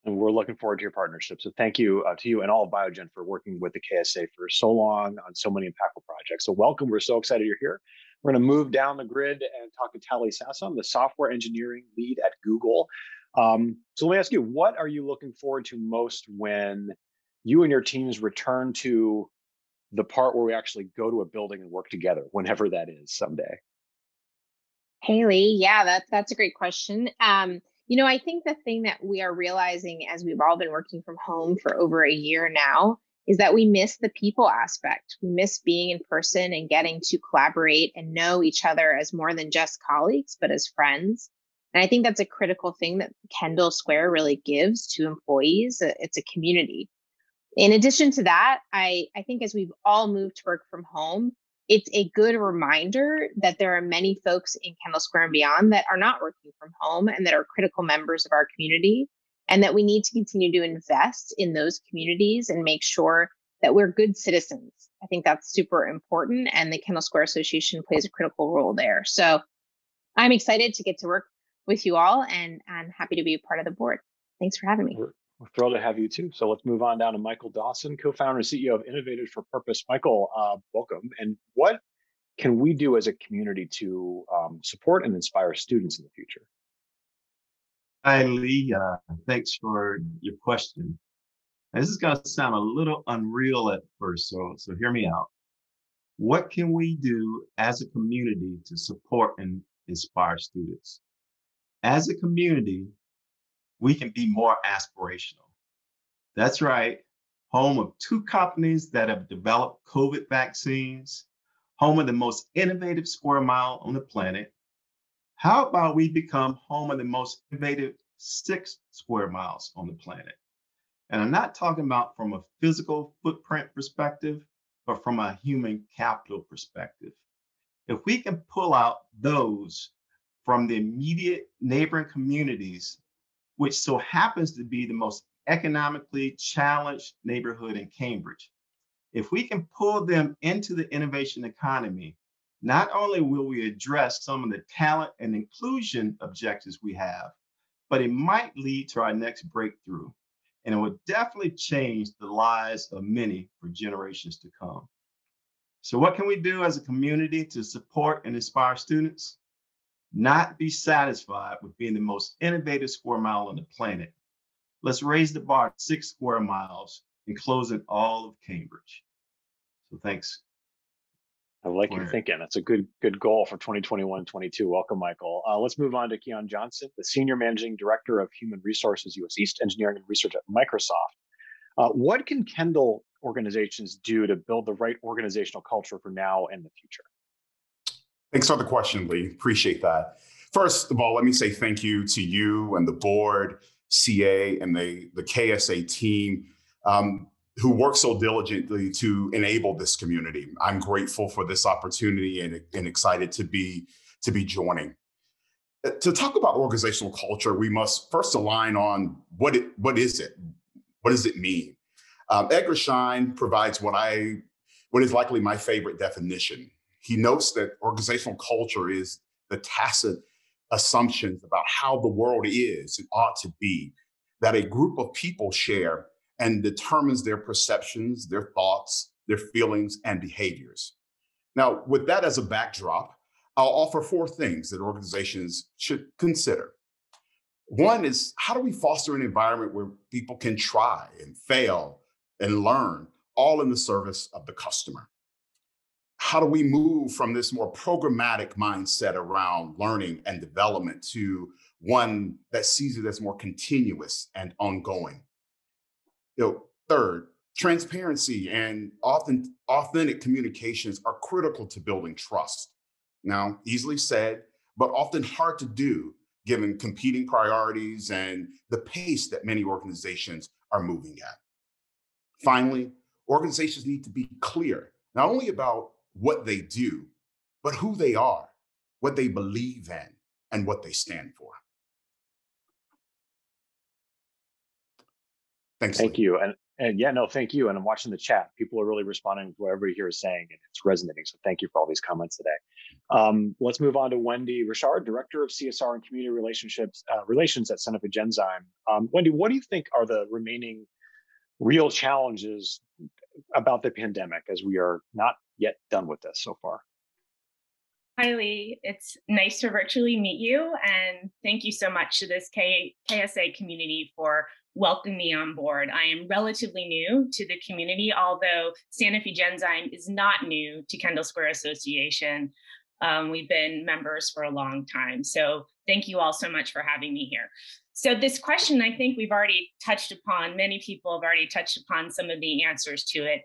And we're looking forward to your partnership. So thank you to you and all of Biogen for working with the KSA for so long on so many impactful projects. So welcome. We're so excited you're here. We're going to move down the grid and talk to Tali Sasson, the software engineering lead at Google. So let me ask you, what are you looking forward to most when you and your teams return to the part where we actually go to a building and work together, whenever that is someday? Hey, Lee. Yeah, that's a great question. I think the thing that we are realizing as we've all been working from home for over a year now is that we miss the people aspect. We miss being in person and getting to collaborate and know each other as more than just colleagues, but as friends. And I think that's a critical thing that Kendall Square really gives to employees. It's a community. In addition to that, I think as we've all moved to work from home, it's a good reminder that there are many folks in Kendall Square and beyond that are not working from home and that are critical members of our community, and that we need to continue to invest in those communities and make sure that we're good citizens. I think that's super important, and the Kendall Square Association plays a critical role there. So I'm excited to get to work with you all, and I'm happy to be a part of the board. Thanks for having me. We're thrilled to have you too. So let's move on down to Michael Dawson, co-founder and CEO of Innovator for Purpose. Michael, welcome. And what can we do as a community to support and inspire students in the future? Hi, Lee. Thanks for your question. Now, this is going to sound a little unreal at first, so hear me out. What can we do as a community to support and inspire students? As a community, we can be more aspirational. That's right. Home of 2 companies that have developed COVID vaccines, home of the most innovative square mile on the planet. How about we become home of the most innovative 6 square miles on the planet? And I'm not talking about from a physical footprint perspective, but from a human capital perspective. If we can pull out those from the immediate neighboring communities, which so happens to be the most economically challenged neighborhood in Cambridge. If we can pull them into the innovation economy, not only will we address some of the talent and inclusion objectives we have, but it might lead to our next breakthrough. And it will definitely change the lives of many for generations to come. So what can we do as a community to support and inspire students? Not be satisfied with being the most innovative square mile on the planet. Let's raise the bar 6 square miles and close in all of Cambridge. So thanks. I like your thinking. That's a good goal for 2021-22. Welcome, Michael. Let's move on to Keon Johnson, the Senior Managing Director of Human Resources, U.S. East Engineering and Research at Microsoft. What can Kendall organizations do to build the right organizational culture for now and the future? Thanks for the question, Lee. Appreciate that. First of all, let me say thank you to you and the board, CA, and the KSA team who work so diligently to enable this community. I'm grateful for this opportunity and excited to be joining. To talk about organizational culture, we must first align on what is it? What does it mean? Edgar Schein provides what is likely my favorite definition. He notes that organizational culture is the tacit assumptions about how the world is and ought to be, that a group of people share and determines their perceptions, their thoughts, their feelings, and behaviors. Now, with that as a backdrop, I'll offer 4 things that organizations should consider. One is, how do we foster an environment where people can try and fail and learn, all in the service of the customer? How do we move from this more programmatic mindset around learning and development to one that sees it as more continuous and ongoing? Third, transparency and authentic communications are critical to building trust. Now, easily said, but often hard to do given competing priorities and the pace that many organizations are moving at. Finally, organizations need to be clear, not only about what they do, but who they are, what they believe in, and what they stand for. Thanks. Thank you. And yeah, no, thank you. And I'm watching the chat. People are really responding to what everybody here is saying, and it's resonating. So thank you for all these comments today. Let's move on to Wendy Richard, Director of CSR and Community Relations at Sanofi Genzyme. Wendy, what do you think are the remaining real challenges about the pandemic, as we are not yet done with this so far? Hi, Lee. It's nice to virtually meet you, and thank you so much to this KSA community for welcoming me on board. I am relatively new to the community, although Sanofi Genzyme is not new to Kendall Square Association. We've been members for a long time. So thank you all so much for having me here. So this question, I think we've already touched upon, many people have already touched upon some of the answers to it.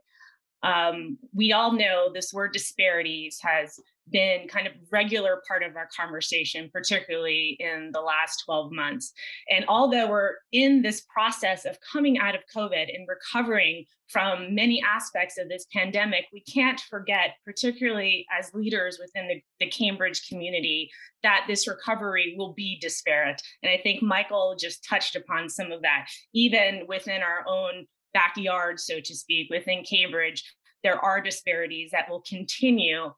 We all know this word disparities has been kind of regular part of our conversation, particularly in the last 12 months. And although we're in this process of coming out of COVID and recovering from many aspects of this pandemic, we can't forget, particularly as leaders within the Cambridge community, that this recovery will be disparate. And I think Michael just touched upon some of that. Even within our own backyard, so to speak, within Cambridge, there are disparities that will continue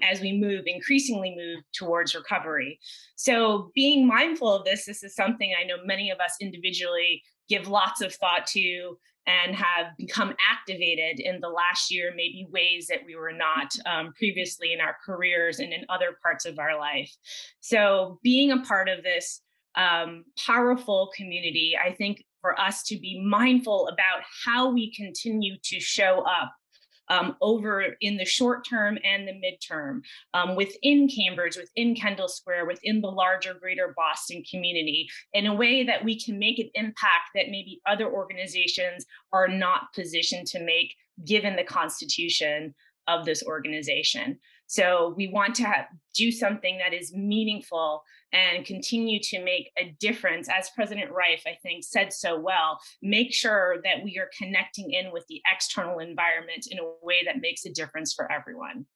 as we increasingly move towards recovery. So being mindful of this is something I know many of us individually give lots of thought to and have become activated in the last year, maybe ways that we were not previously in our careers and in other parts of our life. So being a part of this powerful community, I think for us to be mindful about how we continue to show up over in the short term and the midterm, within Cambridge, within Kendall Square, within the larger greater Boston community, in a way that we can make an impact that maybe other organizations are not positioned to make, given the constitution of this organization. So we want to do something that is meaningful and continue to make a difference. As President Wright, I think, said so well, make sure that we are connecting in with the external environment in a way that makes a difference for everyone.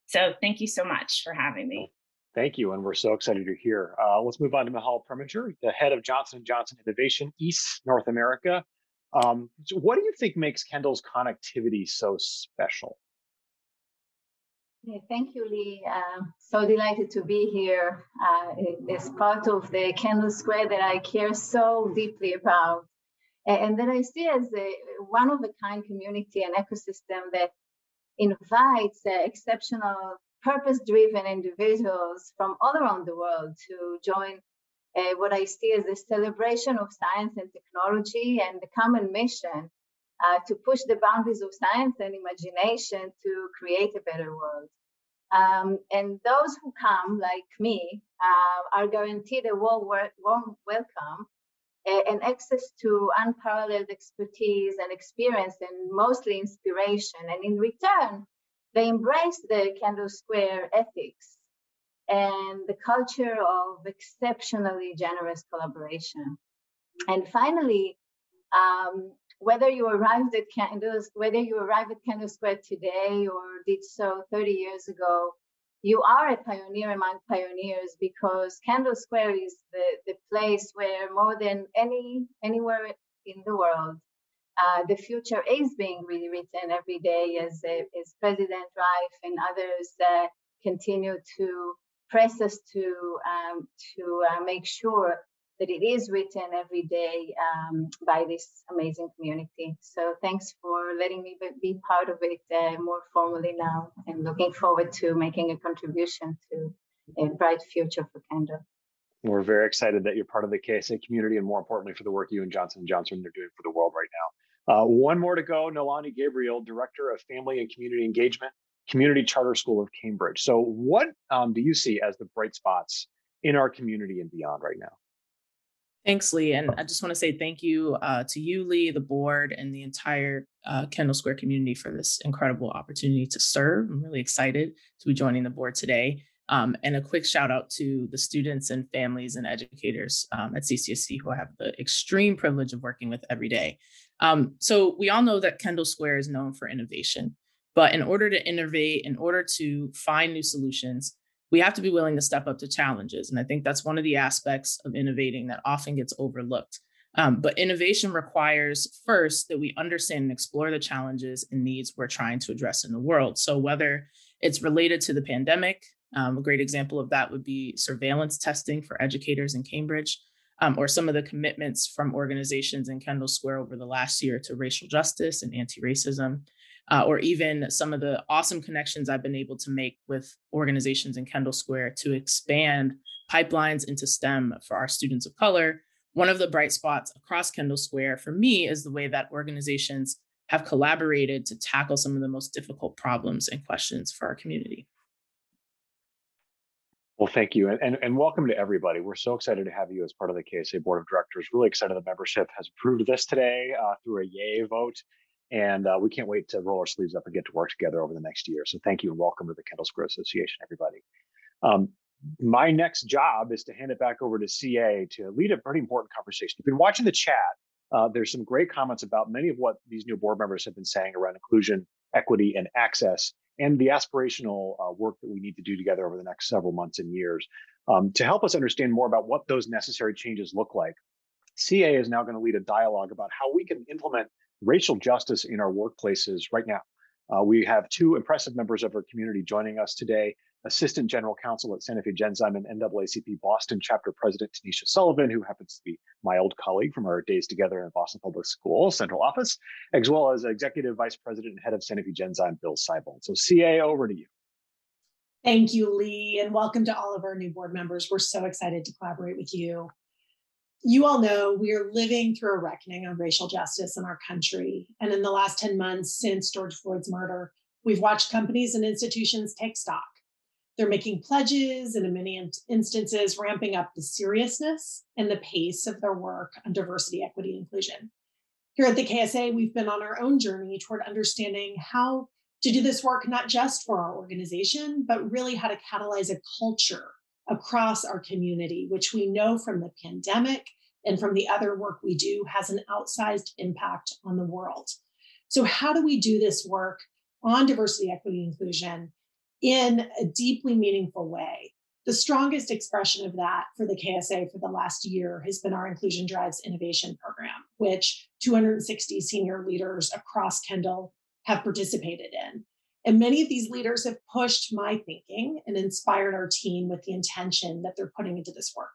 So thank you so much for having me. Thank you, and we're so excited you're here. Let's move on to Mahal Premanger, the head of Johnson & Johnson Innovation, East North America. So what do you think makes Kendall's connectivity so special? Yeah, thank you, Lee. So delighted to be here as part of the Kendall Square that I care so deeply about, and that I see as a one-of-a-kind community and ecosystem that invites exceptional, purpose-driven individuals from all around the world to join what I see as a celebration of science and technology and the common mission to push the boundaries of science and imagination to create a better world. And those who come, like me, are guaranteed a warm welcome and access to unparalleled expertise and experience and mostly inspiration. And in return, they embrace the Kendall Square ethics and the culture of exceptionally generous collaboration. And finally, whether you arrived at Kendall Square today or did so 30 years ago, you are a pioneer among pioneers, because Kendall Square is the place where more than anywhere in the world, the future is being rewritten every day as President Wright and others continue to press us to make sure that it is written every day by this amazing community. So thanks for letting me be part of it more formally now, and looking forward to making a contribution to a bright future for Kendall. We're very excited that you're part of the KSA community, and more importantly, for the work you and Johnson & Johnson are doing for the world right now. One more to go. Nalani Gabriel, Director of Family and Community Engagement, Community Charter School of Cambridge. So what do you see as the bright spots in our community and beyond right now? Thanks, Lee. And I just want to say thank you to you, Lee, the board, and the entire Kendall Square community for this incredible opportunity to serve. I'm really excited to be joining the board today. And a quick shout out to the students and families and educators at CCSC who I have the extreme privilege of working with every day. So we all know that Kendall Square is known for innovation, but in order to innovate, in order to find new solutions, we have to be willing to step up to challenges. And I think that's one of the aspects of innovating that often gets overlooked. But innovation requires first that we understand and explore the challenges and needs we're trying to address in the world. So whether it's related to the pandemic, a great example of that would be surveillance testing for educators in Cambridge, or some of the commitments from organizations in Kendall Square over the last year to racial justice and anti-racism. Or even some of the awesome connections I've been able to make with organizations in Kendall Square to expand pipelines into STEM for our students of color. One of the bright spots across Kendall Square for me is the way that organizations have collaborated to tackle some of the most difficult problems and questions for our community. Well, thank you. And welcome to everybody. We're so excited to have you as part of the KSA Board of Directors. Really excited the membership has approved this today through a yay vote. And we can't wait to roll our sleeves up and get to work together over the next year. So thank you and welcome to the Kendall Square Association, everybody. My next job is to hand it back over to CA to lead a pretty important conversation. If you've been watching the chat, there's some great comments about many of what these new board members have been saying around inclusion, equity, and access, and the aspirational work that we need to do together over the next several months and years. To help us understand more about what those necessary changes look like, CA is now going to lead a dialogue about how we can implement racial justice in our workplaces right now. We have two impressive members of our community joining us today, Assistant General Counsel at Santa Fe Genzyme and NAACP Boston Chapter President Tanisha Sullivan, who happens to be my old colleague from our days together in Boston Public Schools Central Office, as well as Executive Vice President and Head of Santa Fe Genzyme, Bill Seibel. So CA, over to you. Thank you, Lee, and welcome to all of our new board members. We're so excited to collaborate with you. You all know we are living through a reckoning on racial justice in our country. And in the last 10 months since George Floyd's murder, we've watched companies and institutions take stock. They're making pledges and in many instances ramping up the seriousness and the pace of their work on diversity, equity, and inclusion. Here at the KSA, we've been on our own journey toward understanding how to do this work, not just for our organization, but really how to catalyze a culture across our community, which we know from the pandemic and from the other work we do has an outsized impact on the world. So how do we do this work on diversity, equity, and inclusion in a deeply meaningful way? The strongest expression of that for the KSA for the last year has been our Inclusion Drives Innovation program, which 260 senior leaders across Kendall have participated in. And many of these leaders have pushed my thinking and inspired our team with the intention that they're putting into this work.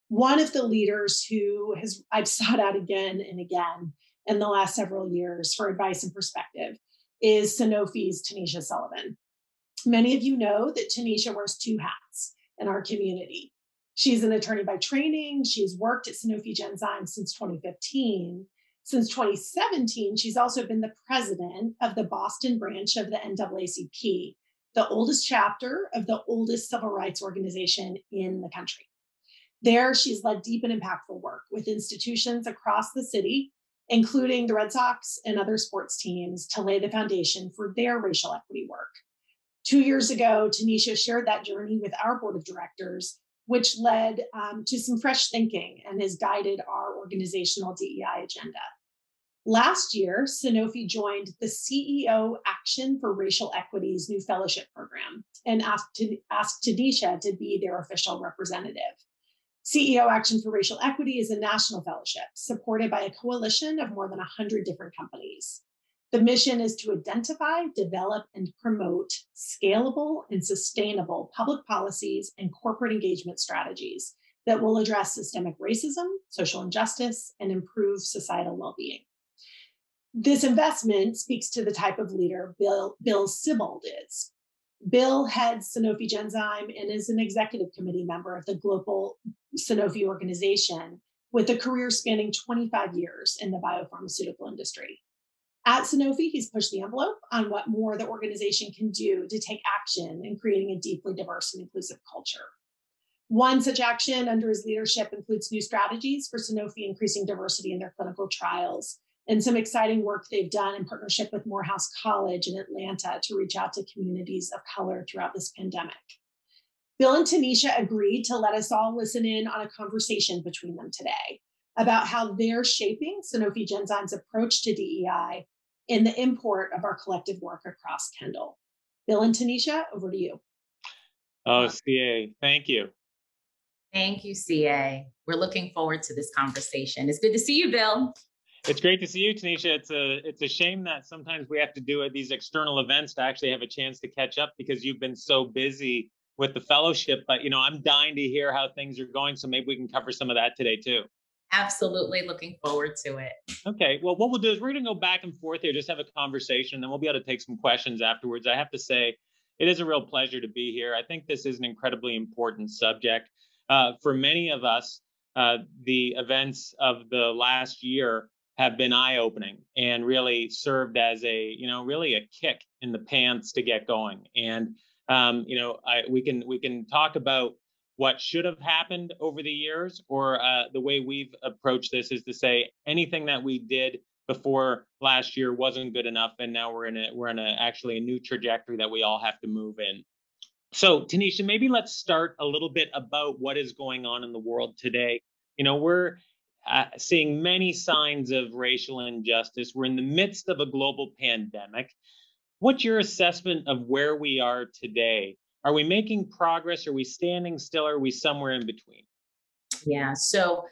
One of the leaders who I've sought out again and again in the last several years for advice and perspective is Sanofi's Tanisha Sullivan. Many of you know that Tanisha wears two hats in our community. She's an attorney by training. She's worked at Sanofi Genzyme since 2015. Since 2017, she's also been the president of the Boston branch of the NAACP, the oldest chapter of the oldest civil rights organization in the country. There, she's led deep and impactful work with institutions across the city, including the Red Sox and other sports teams, to lay the foundation for their racial equity work. 2 years ago, Tanisha shared that journey with our board of directors, which led to some fresh thinking and has guided our organizational DEI agenda. Last year, Sanofi joined the CEO Action for Racial Equity's new fellowship program and asked Tanisha to be their official representative. CEO Action for Racial Equity is a national fellowship supported by a coalition of more than 100 different companies. The mission is to identify, develop, and promote scalable and sustainable public policies and corporate engagement strategies that will address systemic racism, social injustice, and improve societal well-being. This investment speaks to the type of leader Bill Sibold is. Bill heads Sanofi Genzyme and is an executive committee member of the global Sanofi organization with a career spanning 25 years in the biopharmaceutical industry. At Sanofi, he's pushed the envelope on what more the organization can do to take action in creating a deeply diverse and inclusive culture. One such action under his leadership includes new strategies for Sanofi increasing diversity in their clinical trials, and some exciting work they've done in partnership with Morehouse College in Atlanta to reach out to communities of color throughout this pandemic. Bill and Tanisha agreed to let us all listen in on a conversation between them today about how they're shaping Sanofi Genzyme's approach to DEI and the import of our collective work across Kendall. Bill and Tanisha, over to you. Oh, CA, thank you. Thank you, CA. We're looking forward to this conversation. It's good to see you, Bill. It's great to see you, Tanisha. It's a shame that sometimes we have to do these external events to actually have a chance to catch up because you've been so busy with the fellowship. But, I'm dying to hear how things are going. So maybe we can cover some of that today, too. Absolutely looking forward to it. Okay. Well, what we'll do is we're going to go back and forth here, just have a conversation, and then we'll be able to take some questions afterwards. I have to say, it is a real pleasure to be here. I think this is an incredibly important subject. For many of us, the events of the last year have been eye-opening and really served as really a kick in the pants to get going. And, we can talk about what should have happened over the years, or the way we've approached this is to say anything that we did before last year wasn't good enough. And now we're in actually a new trajectory that we all have to move in. So Tanisha, maybe let's start a little bit about what is going on in the world today. We're seeing many signs of racial injustice. We're in the midst of a global pandemic. What's your assessment of where we are today? Are we making progress? Are we standing still? Are we somewhere in between? Yeah. So,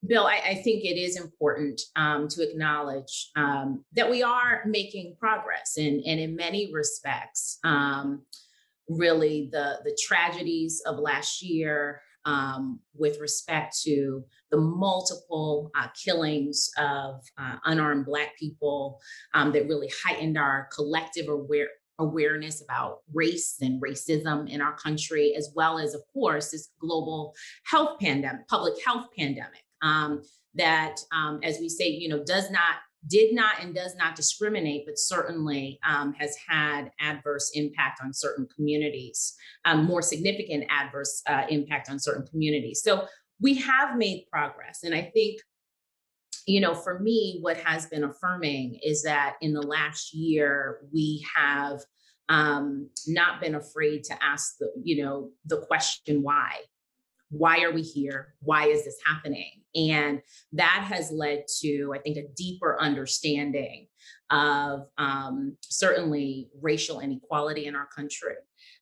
Bill, I think it is important to acknowledge that we are making progress, and in many respects, really the tragedies of last year with respect to the multiple killings of unarmed Black people that really heightened our collective awareness about race and racism in our country, as well as, of course, this global health pandemic, public health pandemic that, as we say, did not discriminate, but certainly has had adverse impact on certain communities, more significant adverse impact on certain communities. So we have made progress. And I think, for me, what has been affirming is that in the last year, we have not been afraid to ask the question, why? Why are we here? Why is this happening? And that has led to, I think, a deeper understanding of certainly racial inequality in our country.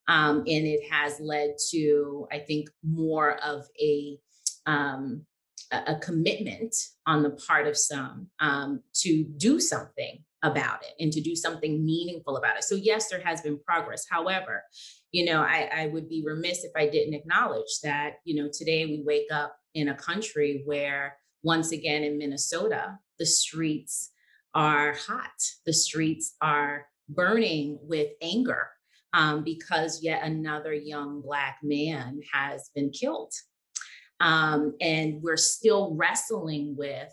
And it has led to, I think, more of a commitment on the part of some to do something about it and to do something meaningful about it. So yes, there has been progress. However, I would be remiss if I didn't acknowledge that, today we wake up in a country where, once again, in Minnesota, the streets are hot. The streets are burning with anger because yet another young Black man has been killed. And we're still wrestling with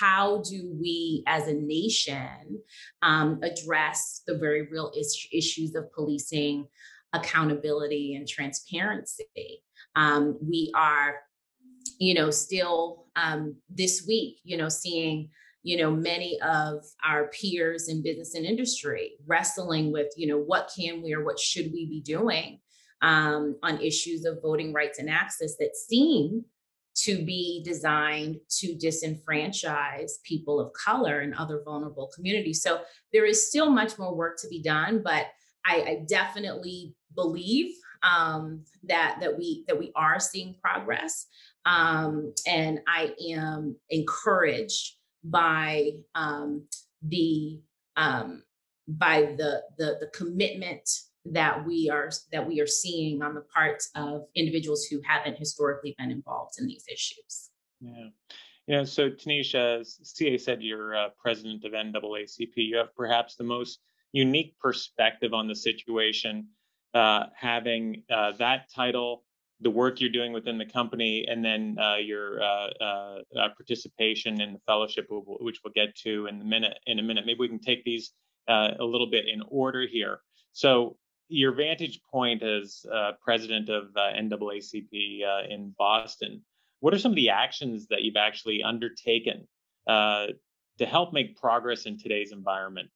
how do we as a nation address the very real issues of policing, accountability, and transparency. We are, still this week, seeing, many of our peers in business and industry wrestling with, what can we or what should we be doing on issues of voting rights and access that seem to be designed to disenfranchise people of color and other vulnerable communities. So there is still much more work to be done, but I definitely believe that we are seeing progress, and I am encouraged by the commitment that we are seeing on the part of individuals who haven't historically been involved in these issues. Yeah. So Tanisha, as CA said, you're president of NAACP. You have perhaps the most unique perspective on the situation, having that title, the work you're doing within the company, and then your participation in the fellowship, which we'll get to in a minute. Maybe we can take these a little bit in order here. So your vantage point as president of NAACP in Boston, what are some of the actions that you've actually undertaken to help make progress in today's environment?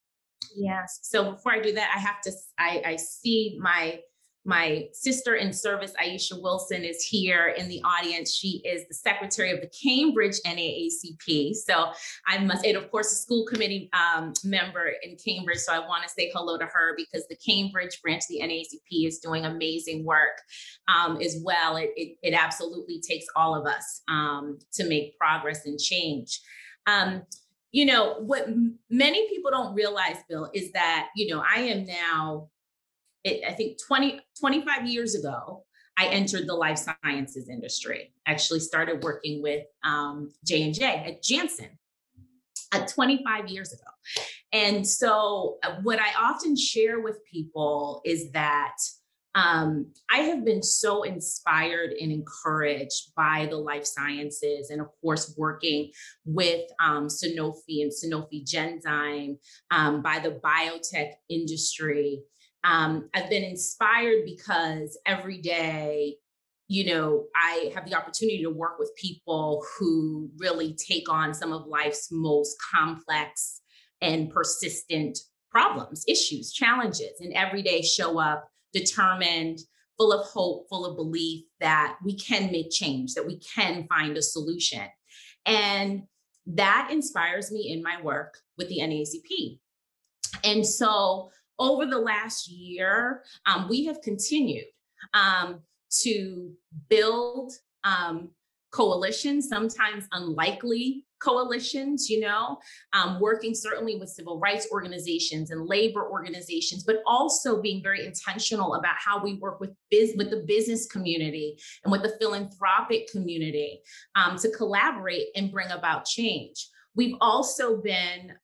Yes. So before I do that, I see my sister in service, Aisha Wilson, is here in the audience. She is the secretary of the Cambridge NAACP. So I must, and of course, a school committee member in Cambridge. So I want to say hello to her because the Cambridge branch of the NAACP is doing amazing work as well. It absolutely takes all of us to make progress and change. What many people don't realize, Bill, is that, I am now, I think 25 years ago, I entered the life sciences industry. Actually started working with J&J at Janssen 25 years ago. And so what I often share with people is that I have been so inspired and encouraged by the life sciences, and of course, working with Sanofi and Sanofi Genzyme, by the biotech industry. I've been inspired because every day, I have the opportunity to work with people who really take on some of life's most complex and persistent problems, issues, challenges, and every day show up determined, full of hope, full of belief that we can make change, that we can find a solution. And that inspires me in my work with the NAACP. And so over the last year, we have continued to build coalitions, sometimes unlikely coalitions, working certainly with civil rights organizations and labor organizations, but also being very intentional about how we work with the business community and with the philanthropic community to collaborate and bring about change. We've also been,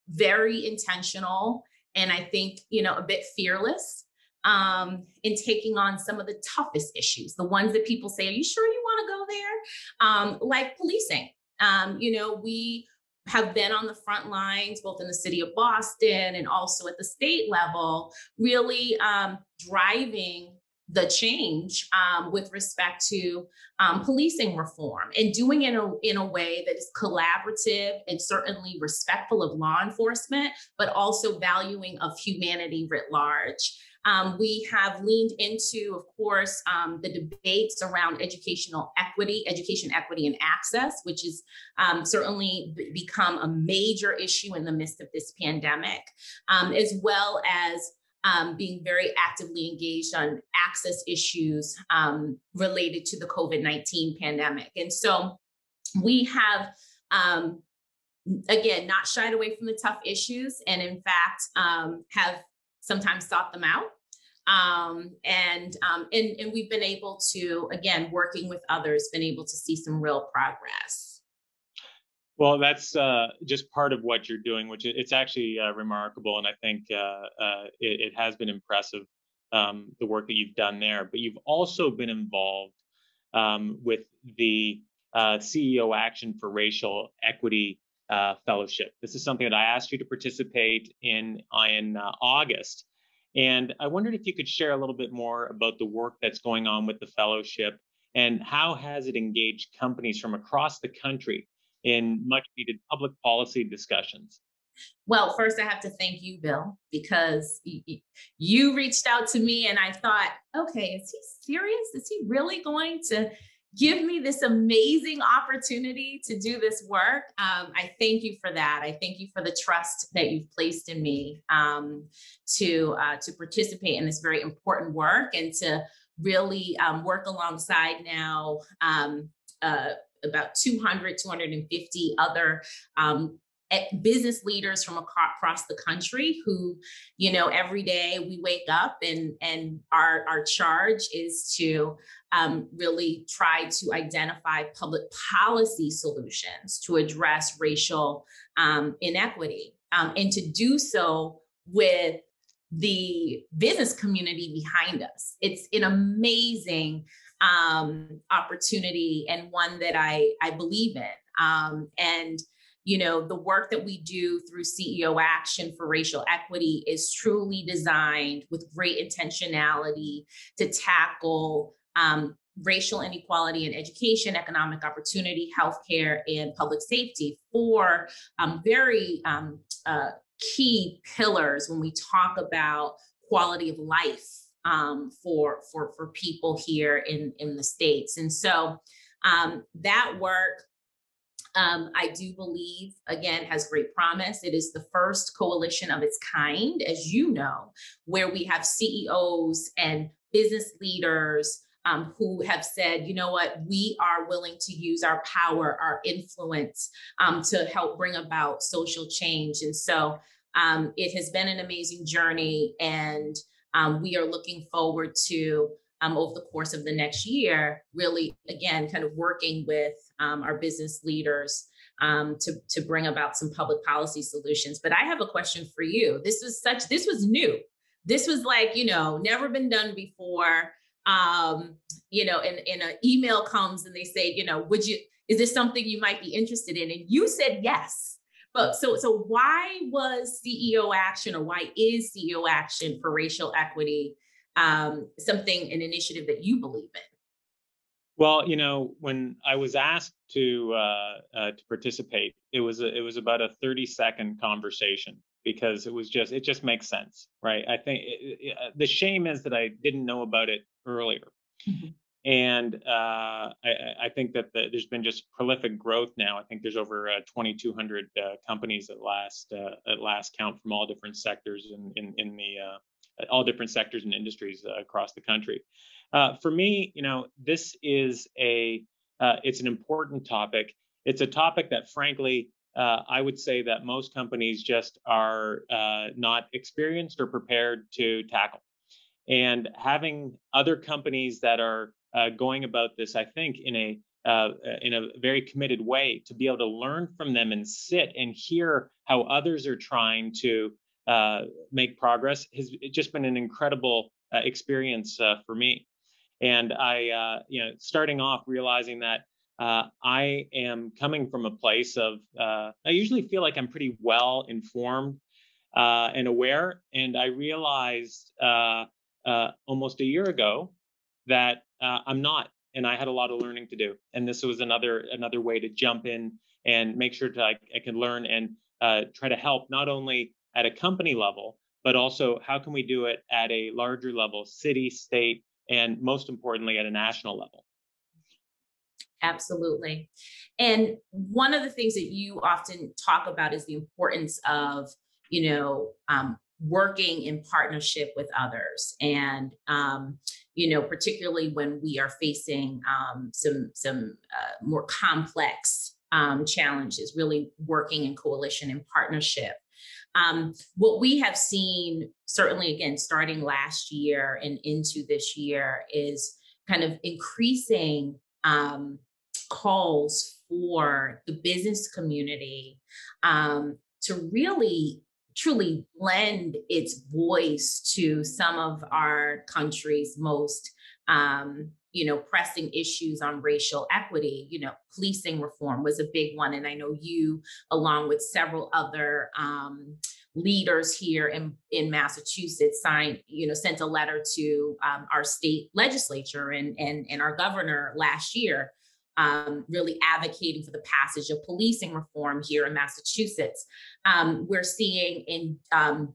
very intentional and I think, a bit fearless in taking on some of the toughest issues, the ones that people say, are you sure you want to go there? Like policing. We have been on the front lines, both in the city of Boston and also at the state level, really driving the change with respect to policing reform and doing it in a way that is collaborative and certainly respectful of law enforcement, but also valuing of humanity writ large. We have leaned into, of course, the debates around education equity and access, which has certainly become a major issue in the midst of this pandemic, as well as being very actively engaged on access issues related to the COVID-19 pandemic. And so we have, again, not shied away from the tough issues, and in fact, have sometimes sought them out. And we've been able to, again, working with others, been able to see some real progress. Well, that's just part of what you're doing, which it's actually remarkable. And I think it has been impressive the work that you've done there, but you've also been involved with the CEO Action for Racial Equity Fellowship. This is something that I asked you to participate in August. And I wondered if you could share a little bit more about the work that's going on with the fellowship and how has it engaged companies from across the country in much needed public policy discussions. Well, first I have to thank you, Bill, because you reached out to me and I thought, okay, is he serious? Is he really going to give me this amazing opportunity to do this work? I thank you for that. I thank you for the trust that you've placed in me to participate in this very important work and to really work alongside now about 250 other business leaders from across the country who, every day we wake up and our charge is to really try to identify public policy solutions to address racial inequity, and to do so with the business community behind us. It's an amazing opportunity and one that I believe in. And the work that we do through CEO Action for Racial Equity is truly designed with great intentionality to tackle racial inequality in education, economic opportunity, healthcare, and public safety, for very key pillars when we talk about quality of life for people here in the States. And so that work, I do believe, again, has great promise. It is the first coalition of its kind, as you know, where we have CEOs and business leaders who have said, you know what, we are willing to use our power, our influence to help bring about social change. And so it has been an amazing journey, and we are looking forward to, over the course of the next year, really, again, kind of working with our business leaders to bring about some public policy solutions. But I have a question for you. This was new. This was like, never been done before. And an email comes and they say, is this something you might be interested in? And you said yes. But so why was CEO Action, or why is CEO Action for Racial Equity an initiative that you believe in? Well, when I was asked to participate, it was about a 30-second conversation, because it just makes sense, right? I think the shame is that I didn't know about it earlier. Mm-hmm. And I think that there's been just prolific growth now. I think there's over 2,200 companies at last count, from all different sectors in all different sectors and industries across the country. For me, this is it's an important topic. It's a topic that, frankly, I would say that most companies just are not experienced or prepared to tackle. And having other companies that are going about this, I think, in a very committed way, to be able to learn from them and sit and hear how others are trying to make progress, has just been an incredible experience for me. And I, starting off realizing that I am coming from a place of, I usually feel like I'm pretty well informed and aware. And I realized almost a year ago that I'm not, and I had a lot of learning to do. And this was another way to jump in and make sure I can learn and try to help, not only at a company level, but also how can we do it at a larger level, city, state, and most importantly, at a national level. Absolutely. And one of the things that you often talk about is the importance of, working in partnership with others. And, particularly when we are facing some more complex challenges, really working in coalition and partnership. What we have seen, certainly, again, starting last year and into this year, is kind of increasing calls for the business community to really truly lend its voice to some of our country's most pressing issues on racial equity. Policing reform was a big one. And I know you, along with several other leaders here in Massachusetts, sent a letter to our state legislature and our governor last year, really advocating for the passage of policing reform here in Massachusetts. We're seeing in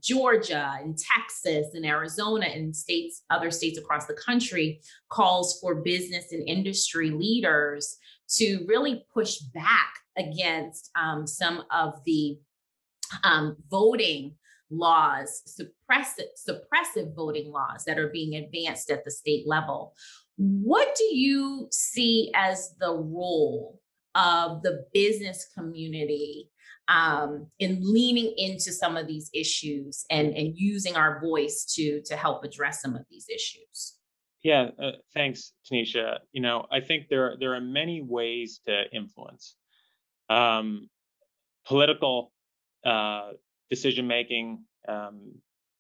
Georgia and Texas and Arizona and other states across the country, calls for business and industry leaders to really push back against some of the voting laws, suppressive voting laws that are being advanced at the state level. What do you see as the role of the business community in leaning into some of these issues and using our voice to help address some of these issues? Yeah, thanks, Tanisha. I think there are many ways to influence. Political decision making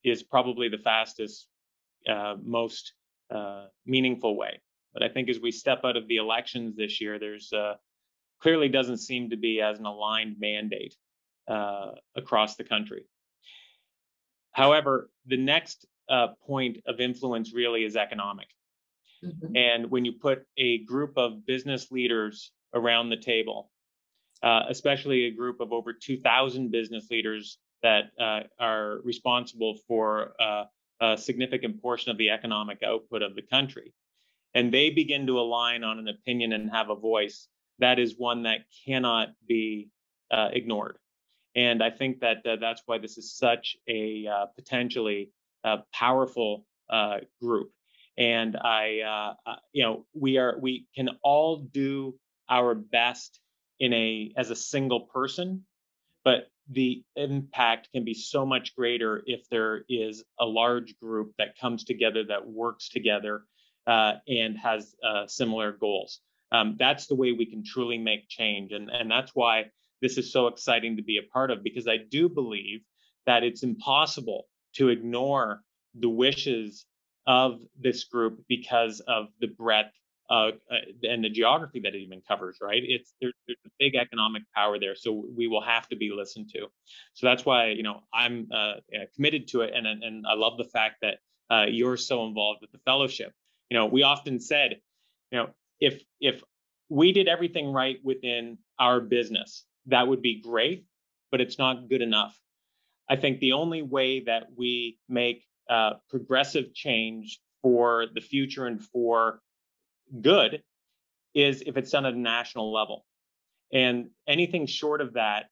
is probably the fastest, most meaningful way. But I think as we step out of the elections this year, there's clearly doesn't seem to be as an aligned mandate across the country. However, the next point of influence really is economic. Mm-hmm. And when you put a group of business leaders around the table, especially a group of over 2,000 business leaders that are responsible for a significant portion of the economic output of the country, and they begin to align on an opinion and have a voice, that is one that cannot be ignored. And I think that that's why this is such a potentially powerful group. And we can all do our best as a single person, but the impact can be so much greater if there is a large group that comes together, that works together, and has similar goals. That's the way we can truly make change. And that's why this is so exciting to be a part of, because I do believe that it's impossible to ignore the wishes of this group because of the breadth and the geography that it even covers, right? There's a big economic power there, so we will have to be listened to. So that's why I'm committed to it, and I love the fact that you're so involved with the fellowship. We often said, if we did everything right within our business, that would be great, but it's not good enough. I think the only way that we make progressive change for the future and for good is if it's done at a national level. And anything short of that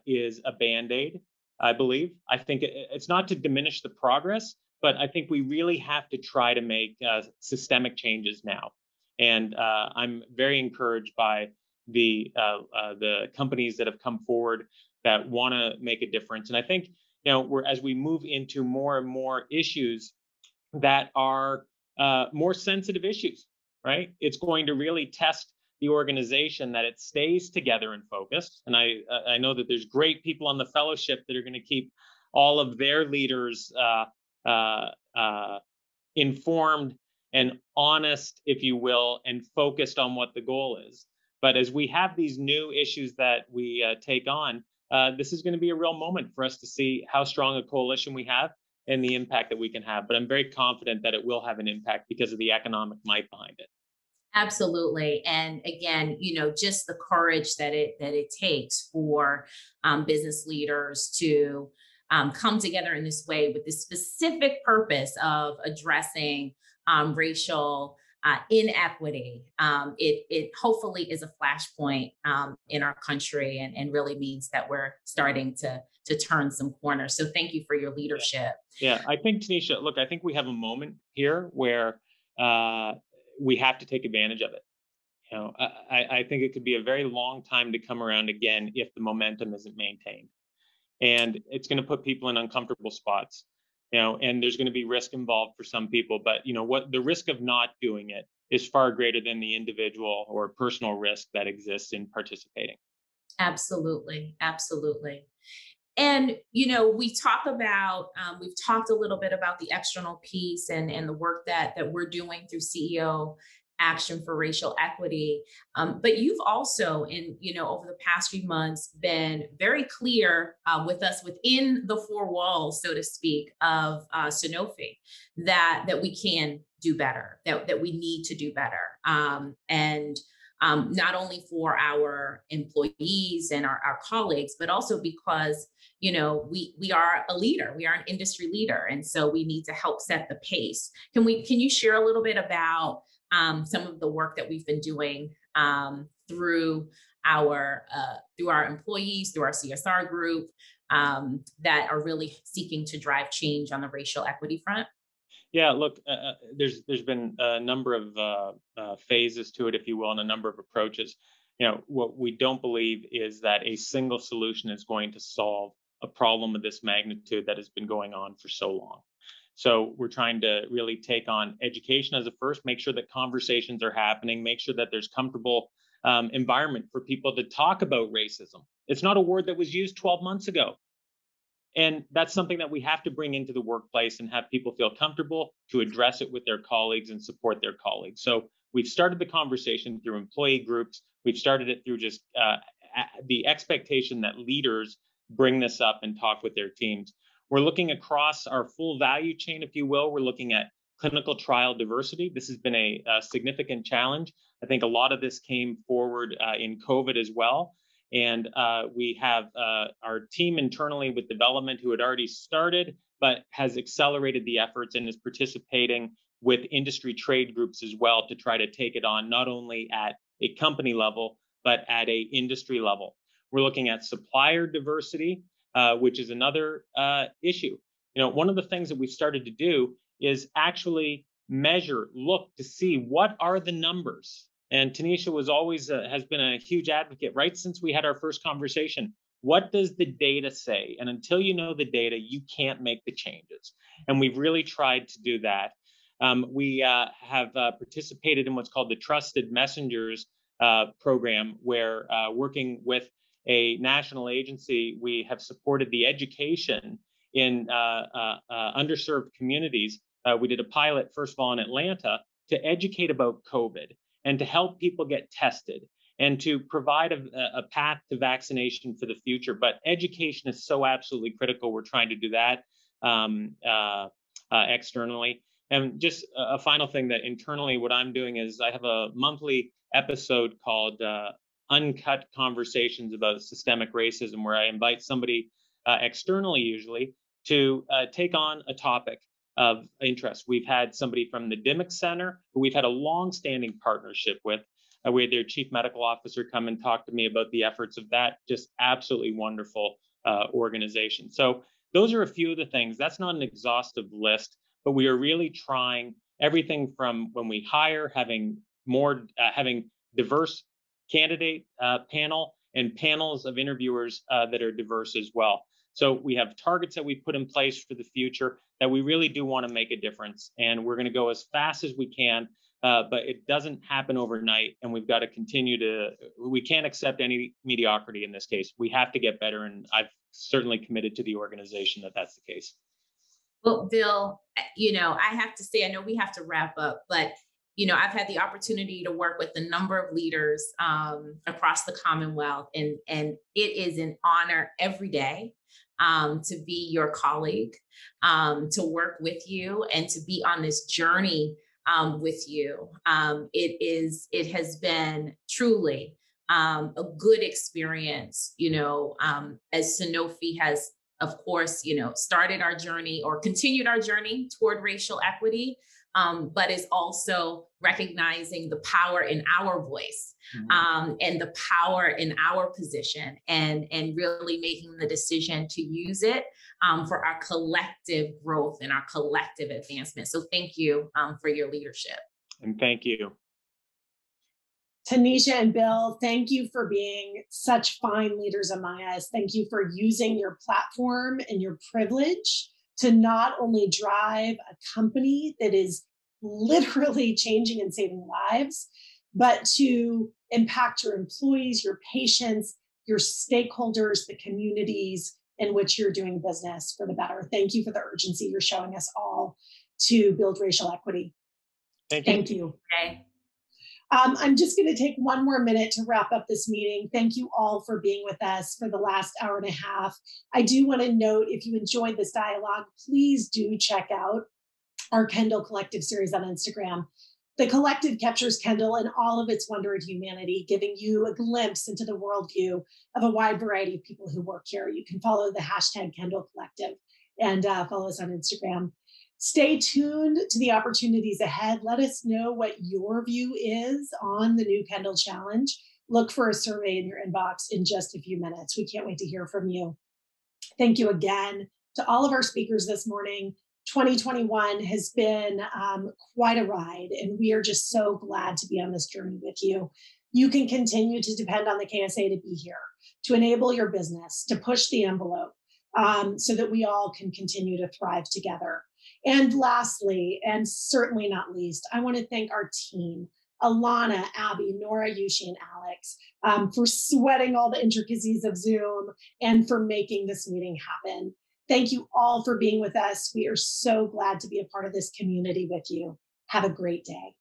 is a Band-Aid, I believe. I think it's not to diminish the progress, but I think we really have to try to make systemic changes now. And I'm very encouraged by the companies that have come forward that want to make a difference. And I think, as we move into more and more issues that are more sensitive issues, right? It's going to really test the organization that it stays together and focused. And I know that there's great people on the fellowship that are going to keep all of their leaders informed and honest, if you will, and focused on what the goal is. But as we have these new issues that we take on, this is going to be a real moment for us to see how strong a coalition we have and the impact that we can have. But I'm very confident that it will have an impact because of the economic might behind it. Absolutely. And again, just the courage that it takes for business leaders to come together in this way with the specific purpose of addressing racial inequity. It hopefully is a flashpoint in our country and really means that we're starting to turn some corners. So thank you for your leadership. Yeah, I think, Tanisha, look, I think we have a moment here where we have to take advantage of it. I think it could be a very long time to come around again if the momentum isn't maintained. And it's going to put people in uncomfortable spots, and there's going to be risk involved for some people. But, what the risk of not doing it is far greater than the individual or personal risk that exists in participating. Absolutely. Absolutely. And, we talk about, we've talked a little bit about the external piece and the work that we're doing through CEO Action for Racial Equity. But you've also, over the past few months, been very clear with us within the four walls, so to speak, of Sanofi, that we can do better, that we need to do better. And not only for our employees and our colleagues, but also because, we are a leader, we are an industry leader. And so we need to help set the pace. Can you share a little bit about some of the work that we've been doing through our employees, through our CSR group, that are really seeking to drive change on the racial equity front? Yeah, look, there's been a number of phases to it, if you will, and a number of approaches. What we don't believe is that a single solution is going to solve a problem of this magnitude that has been going on for so long. So we're trying to really take on education as a first, make sure that conversations are happening, make sure that there's comfortable environment for people to talk about racism. It's not a word that was used 12 months ago. And that's something that we have to bring into the workplace and have people feel comfortable to address it with their colleagues and support their colleagues. So we've started the conversation through employee groups. We've started it through just the expectation that leaders bring this up and talk with their teams. We're looking across our full value chain, if you will. We're looking at clinical trial diversity. This has been a significant challenge. I think a lot of this came forward in COVID as well. And we have our team internally with development who had already started, but has accelerated the efforts and is participating with industry trade groups as well to try to take it on, not only at a company level, but at a industry level. We're looking at supplier diversity, which is another issue. One of the things that we've started to do is actually look to see what are the numbers. And Tanisha was always has been a huge advocate right since we had our first conversation. What does the data say? And until you know the data, you can't make the changes. And we've really tried to do that. We have participated in what's called the Trusted Messengers program, where working with a national agency, we have supported the education in underserved communities. We did a pilot, first of all, in Atlanta to educate about COVID and to help people get tested and to provide a path to vaccination for the future. But education is so absolutely critical. We're trying to do that externally. And just a final thing that internally, what I'm doing is I have a monthly episode called Uncut Conversations about Systemic Racism, where I invite somebody externally usually to take on a topic of interest. We've had somebody from the Dimmock Center, who we've had a long-standing partnership with. We had their chief medical officer come and talk to me about the efforts of that just absolutely wonderful organization. So those are a few of the things. That's not an exhaustive list, but we are really trying everything from when we hire, having diverse candidate panel and panels of interviewers that are diverse as well. So we have targets that we put in place for the future that we really do want to make a difference. And we're going to go as fast as we can, but it doesn't happen overnight. And we've got to we can't accept any mediocrity in this case. We have to get better. And I've certainly committed to the organization that that's the case. Well, Bill, I have to say, I know we have to wrap up, but I've had the opportunity to work with a number of leaders across the Commonwealth, and it is an honor every day to be your colleague, to work with you, and to be on this journey with you. It has been truly a good experience, as Sanofi has, of course, started our journey or continued our journey toward racial equity. But is also recognizing the power in our voice, and the power in our position, and really making the decision to use it for our collective growth and our collective advancement. So thank you for your leadership. And thank you. Tanisha and Bill, thank you for being such fine leaders among us. Thank you for using your platform and your privilege to not only drive a company that is literally changing and saving lives, but to impact your employees, your patients, your stakeholders, the communities in which you're doing business for the better. Thank you for the urgency you're showing us all to build racial equity. Thank you. Okay. I'm just going to take one more minute to wrap up this meeting. Thank you all for being with us for the last hour and a half. I do want to note, if you enjoyed this dialogue, please do check out our Kendall Collective series on Instagram. The Collective captures Kendall and all of its wonder and humanity, giving you a glimpse into the worldview of a wide variety of people who work here. You can follow the hashtag Kendall Collective and follow us on Instagram. Stay tuned to the opportunities ahead. Let us know what your view is on the new Kendall Challenge. Look for a survey in your inbox in just a few minutes. We can't wait to hear from you. Thank you again to all of our speakers this morning. 2021 has been quite a ride, and we are just so glad to be on this journey with you. You can continue to depend on the KSA to be here, to enable your business, to push the envelope, so that we all can continue to thrive together. And lastly, and certainly not least, I want to thank our team, Alana, Abby, Nora, Yushi, and Alex, for sweating all the intricacies of Zoom and for making this meeting happen. Thank you all for being with us. We are so glad to be a part of this community with you. Have a great day.